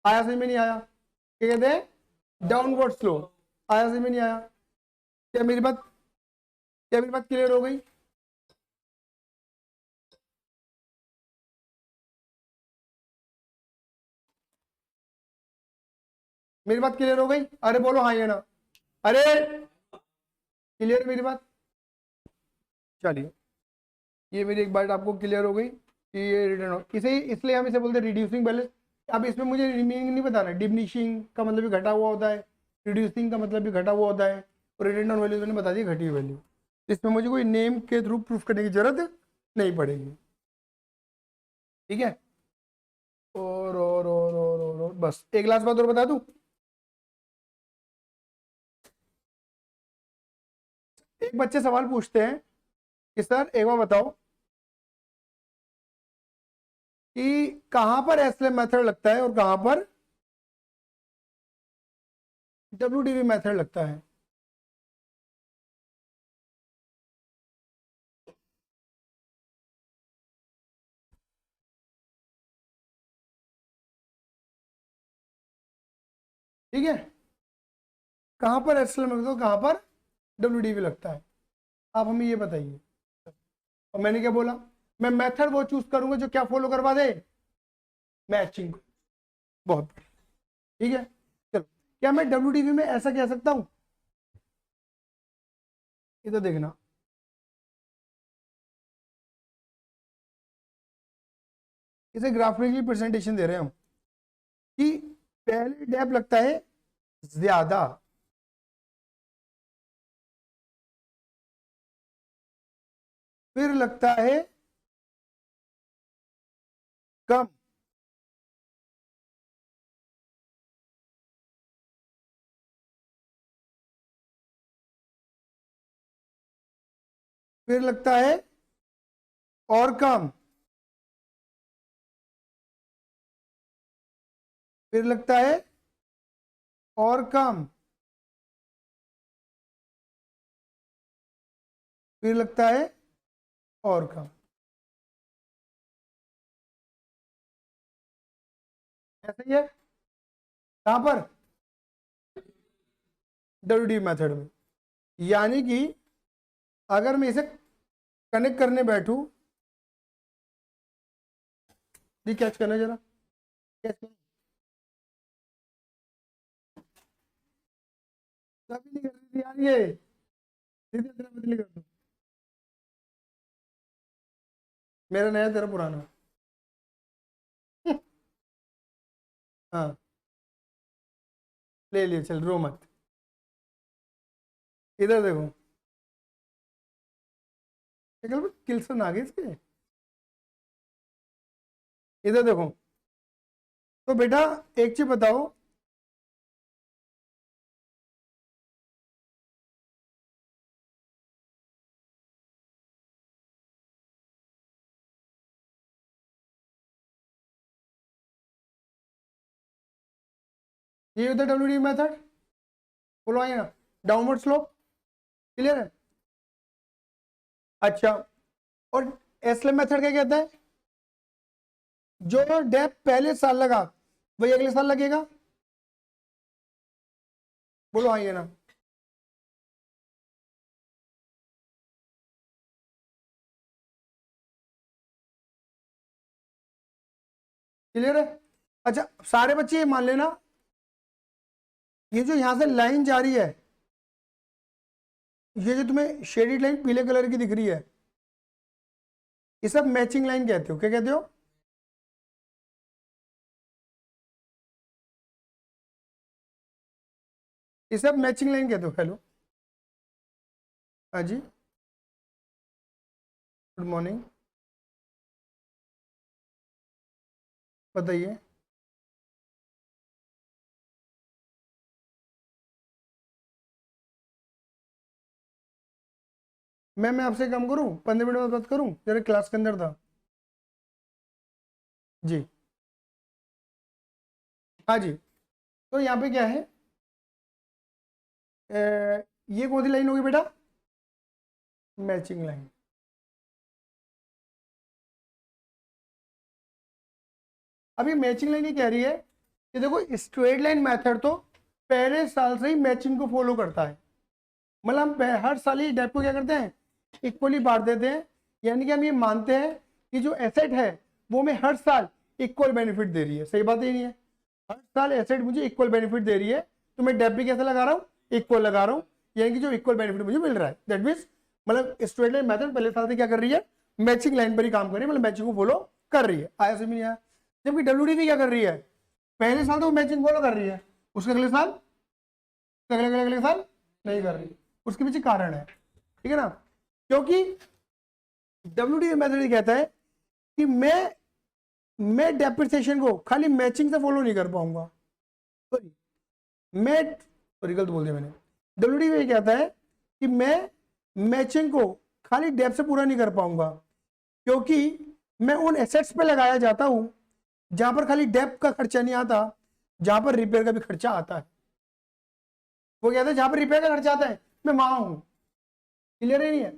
आया समझ में? नहीं आया? क्या कहते हैं? Downward slope. आया समझ में? नहीं आया? क्या मेरी बात, क्या मेरी बात क्लियर हो गई? मेरी बात क्लियर हो गई? अरे बोलो हाँ या ना। अरे क्लियर मेरी बात? चलिए, ये मेरी एक बात आपको क्लियर हो गई कि ये रिटर्न, इसे इसलिए हम इसे बोलते हैं रिड्यूसिंग बैलेंस। अब इसमें मुझे मीनिंग नहीं बताना, डिमिनिशिंग का मतलब भी घटा हुआ होता है, रिड्यूसिंग का मतलब भी घटा हुआ होता है, और रिटर्न ऑन वैल्यू मैंने बता दी घटी हुई वैल्यू। इसमें मुझे कोई नेम के थ्रू प्रूफ करने की जरूरत नहीं पड़ेगी, ठीक है। और बस एक लास्ट बात और बता दूं। एक बच्चे सवाल पूछते हैं कि सर एक बार बताओ कि कहां पर एसएलएम मेथड लगता है और कहां पर डब्ल्यूडीवी मेथड लगता है। ठीक है, कहां पर एसएलएम लगता है, कहां पर डब्ल्यूडीवी लगता है, आप हमें ये बताइए। और मैंने क्या बोला? मैं मेथड वो चूज करूंगा जो क्या फॉलो करवा दे? मैचिंग। बहुत ठीक है। चलो, क्या मैं डब्ल्यूडीवी में ऐसा कह सकता हूं? इधर देखना, इसे ग्राफिकली प्रेजेंटेशन दे रहे हैं हम कि पहले डैप लगता है ज्यादा, फिर लगता है कम, फिर लगता है और कम, फिर लगता है और कम, फिर लगता है और कम। ऐसा ही है कहां पर? डब्ल्यूडी मेथड में। यानी कि अगर मैं इसे कनेक्ट करने बैठूं, ये कैच करना जरा, कैसे कभी नहीं कर रही थी यार ये, सीधे तेरा बदली कर दो। मेरा नया तेरा पुराना। हाँ ले लिए, चल रो मत। इधर देखो, किल्सन आ गए इसके। इधर देखो, तो बेटा एक चीज बताओ, ये होता है डब्ल्यू डी मेथड, बोलो आइए ना, डाउनवर्ड स्लोप, क्लियर है। अच्छा, और एसलम मेथड क्या कहता है, जो डेप पहले साल लगा वही अगले साल लगेगा, बोलो आइए ना। क्लियर है। अच्छा सारे बच्चे ये मान लेना, ये जो यहां से लाइन जा रही है, ये जो तुम्हें शेडिड लाइन पीले कलर की दिख रही है, ये सब मैचिंग लाइन कहते हो, क्या कहते हो, ये सब मैचिंग लाइन कहते हो। हेलो, हाँ जी, गुड मॉर्निंग, बताइए। मैं आपसे काम करूं, 15 मिनट बाद बात करूं, जरा क्लास के अंदर था। जी, हाँ जी, तो यहाँ पे क्या है, ये कौन सी लाइन होगी बेटा, मैचिंग लाइन। अब ये मैचिंग लाइन ये कह रही है कि देखो स्ट्रेट लाइन मेथड तो पहले साल से ही मैचिंग को फॉलो करता है, मतलब हम हर साल ही डेप को क्या करते हैं, इक्वली बांट देते हैं, यानी कि हम ये मानते हैं कि जो एसेट है वो हमें हर साल इक्वल बेनिफिट दे रही है, सही बात ही नहीं है, हर साल एसेट मुझे इक्वल बेनिफिट दे रही है, तो मैं डेप भी कैसे लगा रहा हूँ, इक्वल लगा रहा हूँ, यानी कि जो इक्वल बेनिफिट मुझे मिल रहा है, दैट मीन्स मतलब स्ट्रेट लाइन मेथड पहले साल से क्या कर रही है, मैचिंग लाइन पर ही काम कर रही है, मतलब मैचिंग को फॉलो कर रही है, आया समझ नहीं आया। जबकि डब्ल्यू क्या कर रही है, पहले साल तो मैचिंग फॉलो कर रही है, उसके अगले साल, अगले अगले अगले साल नहीं कर रही, उसके पीछे कारण है, ठीक है ना, क्योंकि डब्ल्यू मेथड कहता है कि मैं डेप्रिसिएशन को खाली मैचिंग से फॉलो नहीं कर पाऊंगा, सॉरी मैं, सॉरी गलत बोल दिया मैंने, डब्ल्यू ये कहता है कि मैं मैचिंग को खाली डेप से पूरा नहीं कर पाऊंगा, क्योंकि मैं उन एसेट्स पे लगाया जाता हूं जहां पर खाली डेप का खर्चा नहीं आता, जहां पर रिपेयर का भी खर्चा आता है, वो कहता है जहां पर रिपेयर का खर्चा आता है मैं वहां हूं, क्लियर है नहीं है।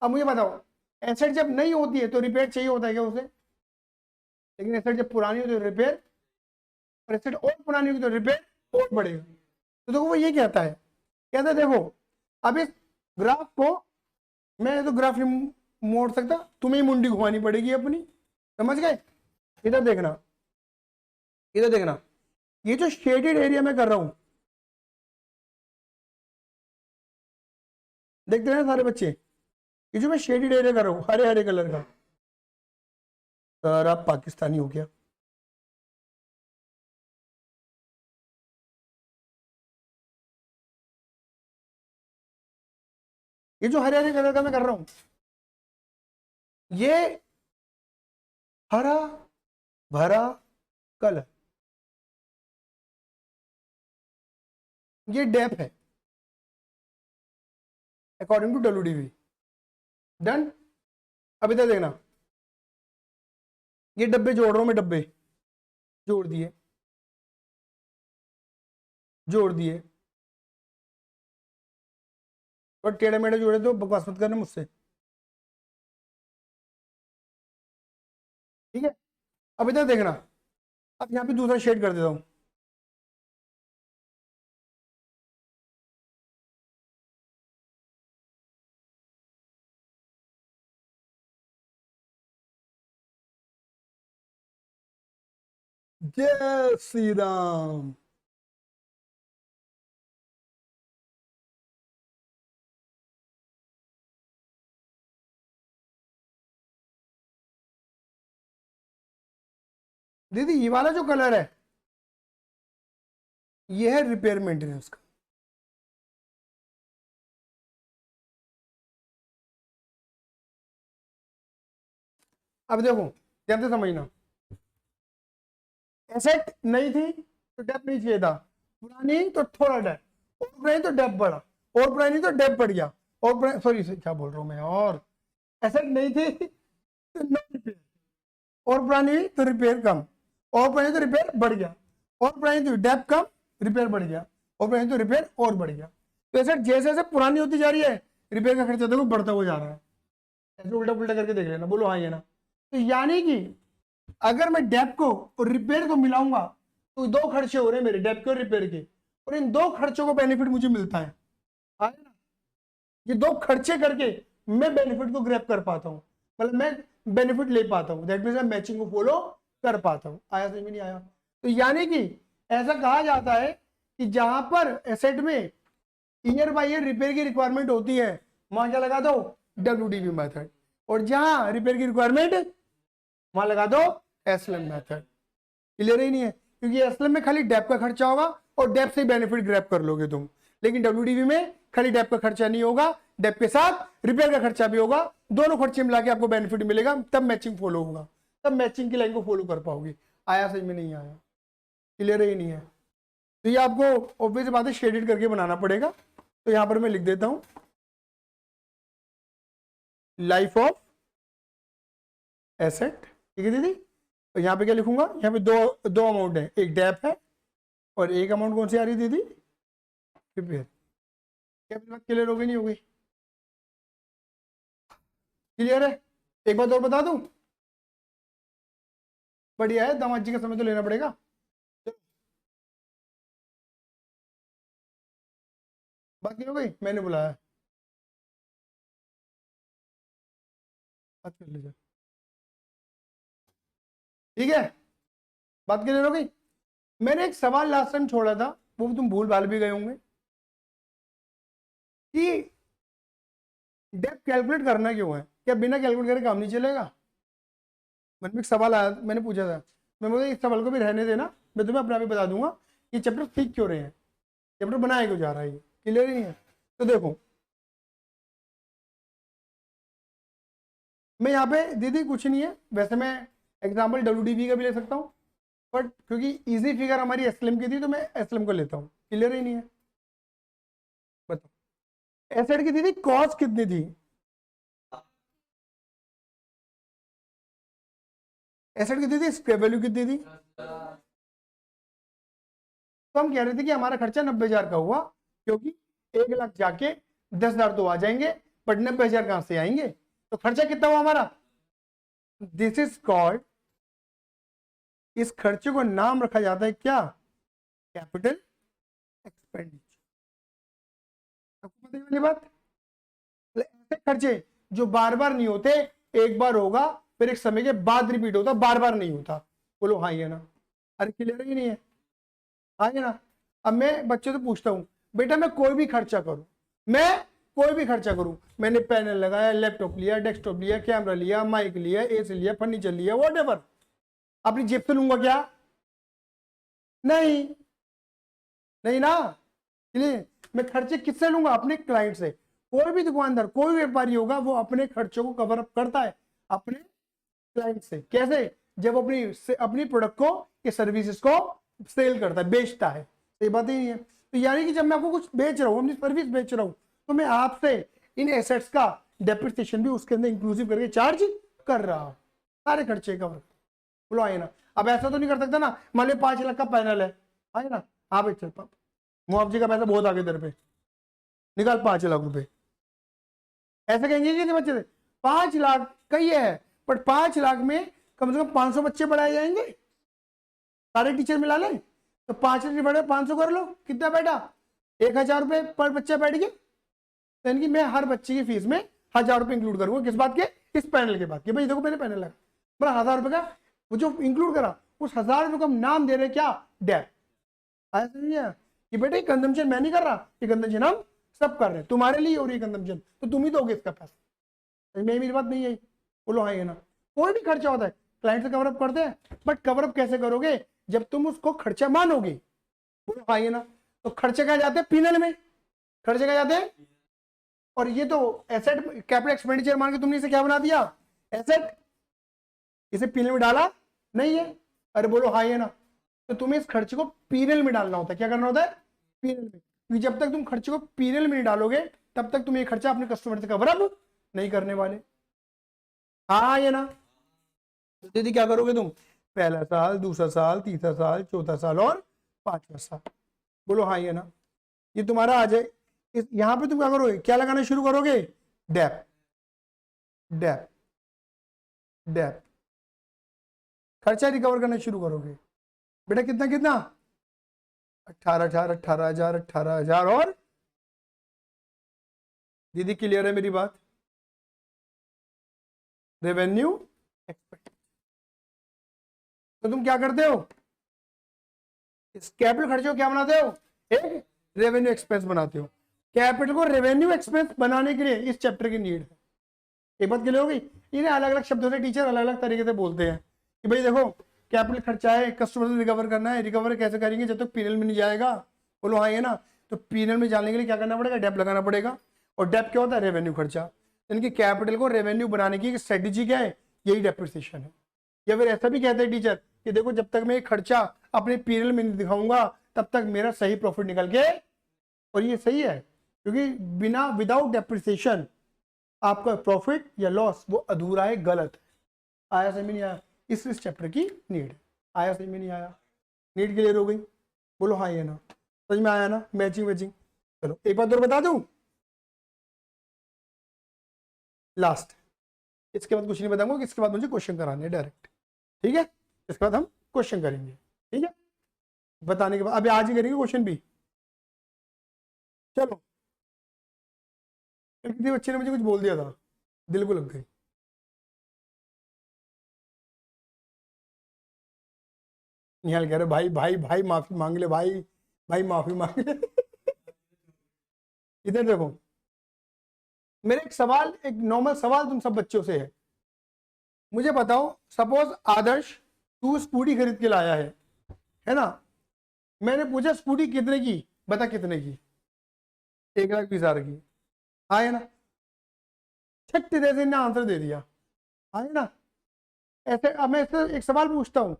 अब मुझे बताओ, एसेट जब नहीं होती है तो रिपेयर चाहिए होता है क्या उसे, लेकिन एसेट जब पुरानी होती है तो रिपेयर, और एसेट और पुरानी होगी तो रिपेयर और बढ़ेगा, तो देखो वो ये कहता है देखो, अब इस ग्राफ को मैं तो ग्राफ नहीं मोड़ सकता, तुम्हें ही मुंडी घुमानी पड़ेगी अपनी, समझ गए। इधर देखना, इधर देखना, ये जो शेडेड एरिया में कर रहा हूं, देखते हैं सारे बच्चे, ये जो मैं शेडेड एरिया कर रहा हूं हरे हरे कलर का, सर आप पाकिस्तानी हो गया, ये जो हरे हरे कलर का मैं कर रहा हूं, ये हरा भरा कलर, ये डेप है अकॉर्डिंग टू डब्ल्यू, डन। अब इधर देखना, ये डब्बे जोड़ रहा हूं मैं, डब्बे जोड़ दिए, जोड़ दिए, और टेढ़े मेढ़े जोड़े तो बकवास मत करना मुझसे, ठीक है। अब इधर देखना, अब यहाँ पे दूसरा शेड कर देता हूँ, जय श्री राम। दीदी ये वाला जो कलर है ये है रिपेयर मेंटेनेंस का। अब देखो ध्यान से समझना, एसेट नहीं थी तो डेप नहीं चाहिए था, पुरानी तो थोड़ा डेप, और पुरानी तो डेप बढ़ा, और पुरानी तो डेप बढ़ गया, और सॉरी क्या बोल रहा हूं मैं, और एसेट नहीं थी तो नो रिपेयर, और पुरानी तो रिपेयर कम, और पुरानी तो रिपेयर बढ़ गया, और पुरानी तो डेप कम रिपेयर बढ़ गया, और पुरानी तो रिपेयर और बढ़ गया। तो एसेट जैसे जैसे पुरानी होती जा रही है रिपेयर का खर्चा देखो बढ़ता हुआ जा रहा है। ऐसे उल्टा पुल्टा करके देख लेना, बोलो हाँ ये ना। तो यानी कि अगर मैं डेप को और रिपेयर को मिलाऊंगा तो दो खर्चे हो रहे हैं मेरे, डेप के और रिपेयर के, और इन दो खर्चों को बेनिफिट मुझे मिलता है ना। ये दो खर्चे करके मैं बेनिफिट को ग्रैब कर पाता हूँ, मतलब मैं बेनिफिट ले पाता हूँ, दैट मींस मैं मैचिंग को फॉलो कर पाता हूँ। आया समझ में नहीं आया? तो यानी कि ऐसा कहा जाता है कि जहां पर एसेट में ईयर बाय ईयर रिपेयर की रिक्वायरमेंट होती है वहां क्या लगा दो, WDV मेथड, और जहां रिपेयर की रिक्वायरमेंट वहां लगा दो एसएलएम मेथड। क्लियर ही नहीं है? क्योंकि एसएलएम में खाली डेप का खर्चा होगा और डेप से बेनिफिट ग्रैब कर लोगे तुम, लेकिन WDV में खाली डेप का खर्चा नहीं होगा, डेप के साथ रिपेयर का खर्चा भी होगा, दोनों खर्चे मिला के आपको बेनिफिट मिलेगा, तब मैचिंग फॉलो होगा, तब मैचिंग की लाइन को फॉलो कर पाओगे। आया सही में नहीं आया? क्लियर ही नहीं है? तो ये आपको ऑब्वियस बात है शेडेड करके बनाना पड़ेगा। तो यहां पर मैं लिख देता हूं लाइफ ऑफ एसेट, ठीक है दीदी। तो यहाँ पे क्या लिखूंगा, यहाँ पे दो अमाउंट है, एक डेप है और एक अमाउंट कौन सी आ रही है दीदी, रिपेयर। क्या बात क्लियर हो गई नहीं हो गई? क्लियर है? एक बात और बता दूं, बढ़िया है, दामाद जी का समय तो लेना पड़ेगा। बात नहीं हो गई, मैंने बुलाया, बात कर लीजिए, ठीक है। बात क्लियर हो गई? मैंने एक सवाल लास्ट टाइम छोड़ा था, वो तुम भूल भाल भी गए होंगे कि डेप कैलकुलेट करना क्यों है, क्या बिना कैलकुलेट करे काम नहीं चलेगा? मन में एक सवाल आया, मैंने पूछा था, मैं बोला इस सवाल को भी रहने देना, मैं तुम्हें अपने आप ही बता दूंगा कि चैप्टर सीख क्यों रहे हैं, चैप्टर बनाया क्यों जा रहा है, क्लियर ही नहीं है? तो देखो मैं यहाँ पे दीदी कुछ नहीं है, वैसे मैं एग्जाम्पल WDV का भी ले सकता हूँ, बट क्योंकि इजी फिगर हमारी एसएलएम की थी तो मैं एसएलएम को लेता हूँ। क्लियर ही नहीं है? बताओ एसेट की दीदी कॉस्ट कितनी थी, एसेट की दीदी स्क्रैप वैल्यू कितनी थी? तो हम कह रहे थे कि हमारा खर्चा 90,000 का हुआ, क्योंकि 1 लाख जाके 10,000 तो आ जाएंगे, बट 90,000 कहां से आएंगे? तो खर्चा कितना हुआ हमारा? दिस इज कॉल्ड, इस खर्चे को नाम रखा जाता है क्या, कैपिटल एक्सपेंडिचर। आपको पता है वाली बात? ऐसे खर्चे जो बार बार नहीं होते, एक बार होगा फिर एक समय के बाद रिपीट होता, बार बार नहीं होता। बोलो हाँ ये ना? अरे क्लियर ही नहीं है? हाँ ये ना? अब मैं बच्चे से पूछता हूँ, बेटा मैं कोई भी खर्चा करूं, मैं कोई भी खर्चा करूं, मैंने पैनल लगाया, लैपटॉप लिया, डेस्कटॉप लिया, कैमरा लिया, माइक लिया, एसी लिया, फर्नीचर लिया, व्हाटएवर, अपनी जेब से लूंगा क्या? नहीं, नहीं ना। इसलिए मैं खर्चे किससे लूंगा? अपने क्लाइंट से। कोई भी दुकानदार, कोई भी व्यापारी होगा वो अपने खर्चों को कवर अप करता है अपने क्लाइंट से। कैसे? जब अपनी अपनी प्रोडक्ट को या सर्विसेज को सेल करता है, बेचता है। सही बात ही नहीं है? तो यानी कि जब मैं आपको कुछ बेच रहा हूँ, अपनी सर्विस बेच रहा हूँ, तो मैं आपसे इन एसेट्स का डेप्रिसिएशन भी उसके अंदर इंक्लूसिव करके चार्ज कर रहा हूँ, सारे खर्चे कवर। बोलो आए ना? अब ऐसा तो नहीं कर सकता ना, मान लो 5 लाख का पैनल है, आए ना, हाँ भाई चल मुआवजे का पैसा बहुत आगे तेरे पे, निकाल 5 लाख रुपए, ऐसा कहेंगे कि बच्चे से 5 लाख का ही है, बट 5 लाख में कम से कम 500 बच्चे पढ़ाए जाएंगे, सारे टीचर मिला लें तो 5 बड़े 500 कर लो, कितना बेटा? 1,000 रुपए पर बच्चा बैठ गया। यानी कि मैं हर बच्चे की फीस में 1,000 रुपए इंक्लूड करूंगा, किस बात के? इस पैनल के बाद कि भाई देखो मैंने पैनल लगा, बड़ा 1,000 रुपए का वो जो इंक्लूड करा, उस 1000 रुपये को हम नाम दे रहे हैं क्या, डेप। आया समझिए कि बेटे कंजम्पशन मैं नहीं कर रहा, ये कंजम्पशन हम सब कर रहे हैं, तुम्हारे लिए हो रही है कंजम्पशन, तो तुम ही दोगे इसका पैसा। मेरी बात नहीं है, बोलो हाँ ये ना। कोई भी खर्चा होता है क्लाइंट से कवरअप करते हैं, बट कवरअप कैसे करोगे, जब तुम उसको खर्चा मानोगे, बोलो हाँ ये ना। तो खर्चे कहाँ जाते हैं, पीनल में खर्चे कहाँ जाते हैं। और ये तो एसेट कैपिटल एक्सपेंडिचर मान के तुमने इसे क्या बना दिया, एसेट, इसे पीनल में डाला नहीं है। अरे बोलो हाँ ये ना। तो तुम्हें इस खर्चे को पीनल में डालना होता है, क्या करना होता है, पीनल में। क्योंकि जब तक तुम खर्चे को पीनल में नहीं डालोगे तब तक तुम ये खर्चा अपने कस्टमर से कवरअप नहीं करने वाले। हाँ ये ना। तो दीदी क्या करोगे तुम, पहला साल, दूसरा साल, तीसरा साल, चौथा साल और पांचवा साल। बोलो हाँ ये ना। ये तुम्हारा आ जाए, यहां पे तुम क्या करोगे, क्या लगाना शुरू करोगे, डेप डेप डेप, खर्चा रिकवर करना शुरू करोगे। बेटा कितना कितना, 18,000 और दीदी क्लियर है मेरी बात, रेवेन्यू एक्सपेंस। तो तुम क्या करते हो, इस कैपिटल खर्चे को क्या बनाते हो, एक रेवेन्यू एक्सपेंस बनाते हो। कैपिटल को रेवेन्यू एक्सपेंस बनाने के लिए इस चैप्टर की नीड है। एक बात क्लियर हो गई। इन्हें अलग अलग शब्दों से टीचर अलग अलग तरीके से बोलते हैं कि भाई देखो कैपिटल खर्चा है, कस्टमर से रिकवर करना है, रिकवर कैसे करेंगे जब तक पीएनएल में नहीं जाएगा, बोलो हाँ ये ना। तो पीएनएल में जाने के लिए क्या करना पड़ेगा, डेप लगाना पड़ेगा। और डेप क्या होता है, रेवेन्यू खर्चा। इनकी कैपिटल को रेवेन्यू बनाने की स्ट्रेटेजी क्या है, यही डेप्रिसिएशन है। या फिर ऐसा भी कहते हैं टीचर कि देखो जब तक मैं खर्चा अपने पीएनएल में नहीं दिखाऊंगा तब तक मेरा सही प्रॉफिट निकल के, और ये सही है क्योंकि बिना विदाउट डेप्रिसिएशन आपका प्रॉफिट या लॉस वो अधूरा है, गलत है। आया समझ में नहीं आया, इस चैप्टर की नीड है। आया समझ में नहीं आया, नीड क्लियर हो गई, बोलो हाँ ये ना, समझ में आया ना, मैचिंग मैचिंग। चलो एक बात और बता दूं, लास्ट, इसके बाद कुछ नहीं बताऊंगा, इसके बाद मुझे क्वेश्चन कराने हैं डायरेक्ट, ठीक है। इसके बाद हम क्वेश्चन करेंगे, ठीक है। बताने के बाद अभी आज ही करेंगे क्वेश्चन भी। चलो किसी बच्चे ने मुझे कुछ बोल दिया था, दिल को लग गई। निहाल कह रहे भाई भाई भाई माफी मांग ले, भाई भाई माफी मांग ले। इधर देखो, मेरे एक सवाल, एक नॉर्मल सवाल तुम सब बच्चों से है, मुझे बताओ सपोज आदर्श तू स्कूटी खरीद के लाया है ना। मैंने पूछा स्कूटी कितने की, बता कितने की, 1,20,000 की। हाँ है ना, छट्टी देर से इन्हें आंसर दे दिया। हाँ है ना। ऐसे अब मैं इससे एक सवाल पूछता हूं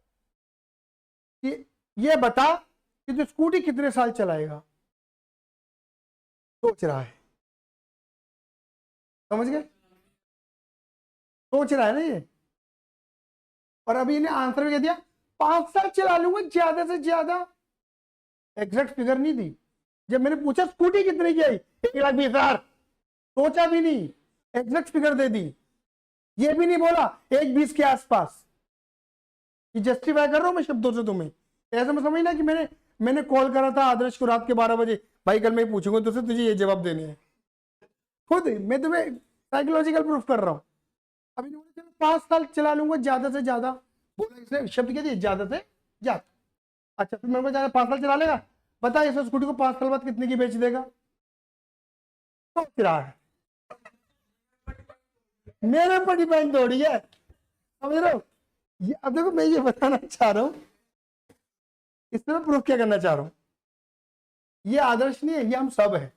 कि ये बता कि तू स्कूटी कितने साल चलाएगा, सोच रहा है, समझ गए, सोच रहा है ना ये। और अभी इन्हें आंसर भी कह दिया 5 साल चला लूंगा ज्यादा से ज्यादा, एग्जैक्ट फिगर नहीं दी। जब मैंने पूछा स्कूटी कितने की आई, 1,20,000, सोचा भी नहीं, एग्जैक्ट फिगर दे दी। ये भी नहीं बोला 1,20 के आसपास। ये जस्टिफाई कर रहा हूं मैं शब्दों से तुम्हें, ऐसा मैं समझना कि मैंने कॉल करा था आदर्श को रात के 12 बजे, भाई कल मैं पूछूंगा तुझसे, तुझे ये जवाब देने हैं। खुद मैं तुम्हें साइकोलॉजिकल प्रूफ कर रहा हूं। अभी 5 साल चला लूंगा ज्यादा से ज्यादा, बोला इसने शब्द क्या दिया, ज्यादा से ज्यादा। अच्छा फिर मेरे को ज्यादा 5 साल चला लेगा, बता इस स्कूटी को 5 साल बाद कितने की बेच देगा, सोच रहा है, मेरे पर डिपेंड थोड़ी है, समझ रहे हो। ये अब देखो मैं ये बताना चाह रहा हूं, इससे मैं प्रूफ क्या करना चाह रहा हूं, ये आदर्श नहीं है, ये हम सब है,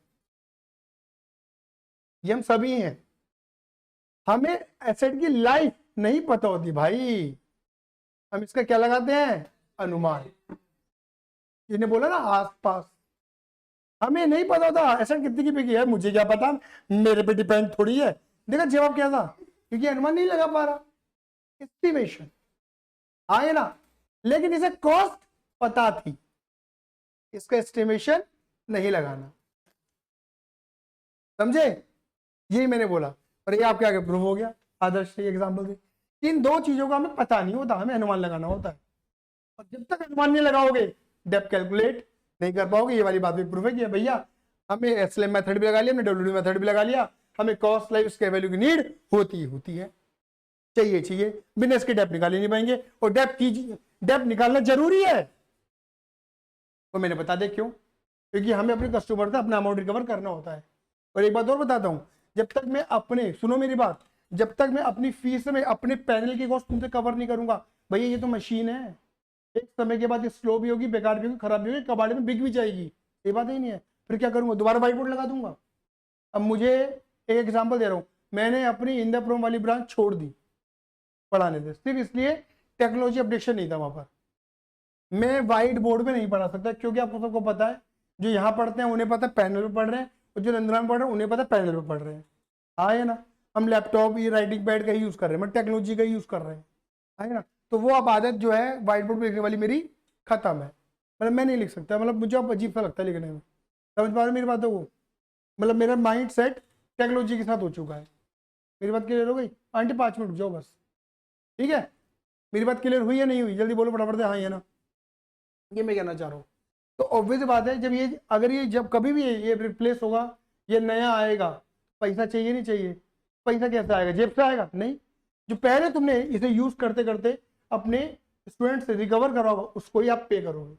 ये हम सभी हैं। हमें एसेट की लाइफ नहीं पता होती भाई, हम इसका क्या लगाते हैं, अनुमान। इन्हें बोला ना आसपास, हमें नहीं पता था एसेट कितने की बिकी है, मुझे क्या पता, मेरे पे डिपेंड थोड़ी है। देखा जवाब क्या था, क्योंकि अनुमान नहीं लगा पा रहा, एस्टिमेशन आए ना। लेकिन इसे कॉस्ट पता थी, इसका एस्टिमेशन नहीं लगाना, समझे, यही मैंने बोला। और ये आपके आगे प्रूफ हो गया, आदर्श से एग्जांपल दे। इन दो चीजों का हमें पता नहीं होता, हमें अनुमान लगाना होता है। और जब तक अनुमान नहीं लगाओगे डेप्थ कैलकुलेट नहीं कर पाओगे। ये वाली बात भी प्रूफ है कि भैया हमें एसएलएम मेथड भी लगा लिया, हमने डब्ल्यूडी मेथड भी लगा लिया, हमें कॉस्ट लाइफ स्क्वायर वैल्यू की नीड होती है, चाहिए बिना इसके डेप्थ निकाल ही नहीं पाएंगे। और डेप्थ की डेप्थ निकालना जरूरी है। तो मैंने बता दे क्यों, क्योंकि हमें अपने कस्टमर से अपना अमाउंट रिकवर करना होता है। और एक बात और बताता हूं, जब तक मैं अपने, सुनो मेरी बात, जब तक मैं अपनी फीस में अपने पैनल की कॉस्ट तुमसे कवर नहीं करूंगा, भैया ये तो मशीन है, एक समय के बाद ये स्लो भी होगी, बेकार भी होगी, खराब भी होगी, कबाड़े में बिक भी जाएगी, ये बात ही नहीं है। फिर क्या करूंगा, दोबारा व्हाइट बोर्ड लगा दूंगा। अब मुझे एक एग्जांपल दे रहा हूं, मैंने अपनी इंद्रपुरम वाली ब्रांच छोड़ दी पढ़ाने से, सिर्फ इसलिए टेक्नोलॉजी अपडेशन नहीं था वहां पर। मैं व्हाइट बोर्ड पे नहीं पढ़ा सकता, क्योंकि आपको सबको पता है, जो यहाँ पढ़ते हैं उन्हें पता है पैनल पे पढ़ रहे हैं, और जो नंदना में पढ़ रहे हैं उन्हें पता है पैनल पे पढ़ रहे हैं। हाँ है ना, हम लैपटॉप ये राइटिंग पैड का ही यूज कर रहे हैं, मतलब टेक्नोलॉजी का ही यूज कर रहे हैं, है ना। तो वो अब आदत जो है व्हाइट बोर्ड पे लिखने वाली मेरी खत्म है, मतलब मैं नहीं लिख सकता, मतलब मुझे अब अजीब सा लगता है लिखने में। समझ पा रहे हो मेरी बात है वो, मतलब मेरा माइंड सेट टेक्नोलॉजी के साथ हो चुका है। मेरी बात क्लियर हो गई आंटी? 5 मिनट रुक जाओ बस, ठीक है। मेरी बात क्लियर हुई या नहीं हुई? जल्दी बोलो फटाफट से, हाँ या ना, ये मैं कहना चाह रहा हूँ। तो ऑब्वियस बात है, जब ये, अगर ये जब कभी भी ये रिप्लेस होगा, ये नया आएगा, पैसा चाहिए नहीं चाहिए? पैसा कैसे आएगा, जेब से आएगा? नहीं, जो पहले तुमने इसे यूज करते करते अपने स्टूडेंट से रिकवर करा होगा, उसको ही आप पे करोगे,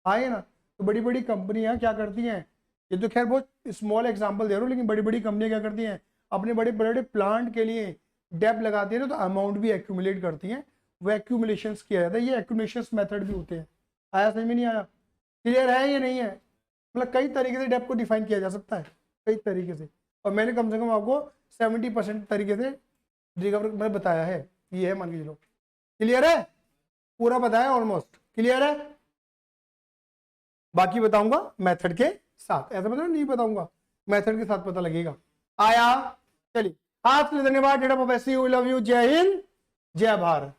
आए ना। तो बड़ी बड़ी कंपनियां क्या करती हैं, ये तो खैर बहुत स्मॉल एग्जांपल दे रहा हूँ, लेकिन बड़ी बड़ी कंपनियां क्या करती हैं, अपने बड़े बड़े प्लांट के लिए डेप लगाती है ना, तो अमाउंट भी एक्यूमुलेट करती हैं, वो एक्यूमुलेशन किया जाता है। ये एक्यूमुलेशन मेथड भी होते हैं। आया समझ में नहीं आया? क्लियर है या नहीं है? मतलब कई तरीके से डेप को डिफाइन किया जा सकता है, कई तरीके से, और मैंने कम से कम आपको 70% तरीके से रिकवर में बताया है, ये है मान के चलो। क्लियर है? पूरा बताया ऑलमोस्ट, क्लियर है? बाकी बताऊंगा मेथड के साथ, ऐसा मतलब नहीं बताऊंगा, मेथड के साथ पता लगेगा। आया? चलिए, आज के लिए धन्यवाद। डेटा प्रोफेसर, लव यू, जय हिंद, जय भारत।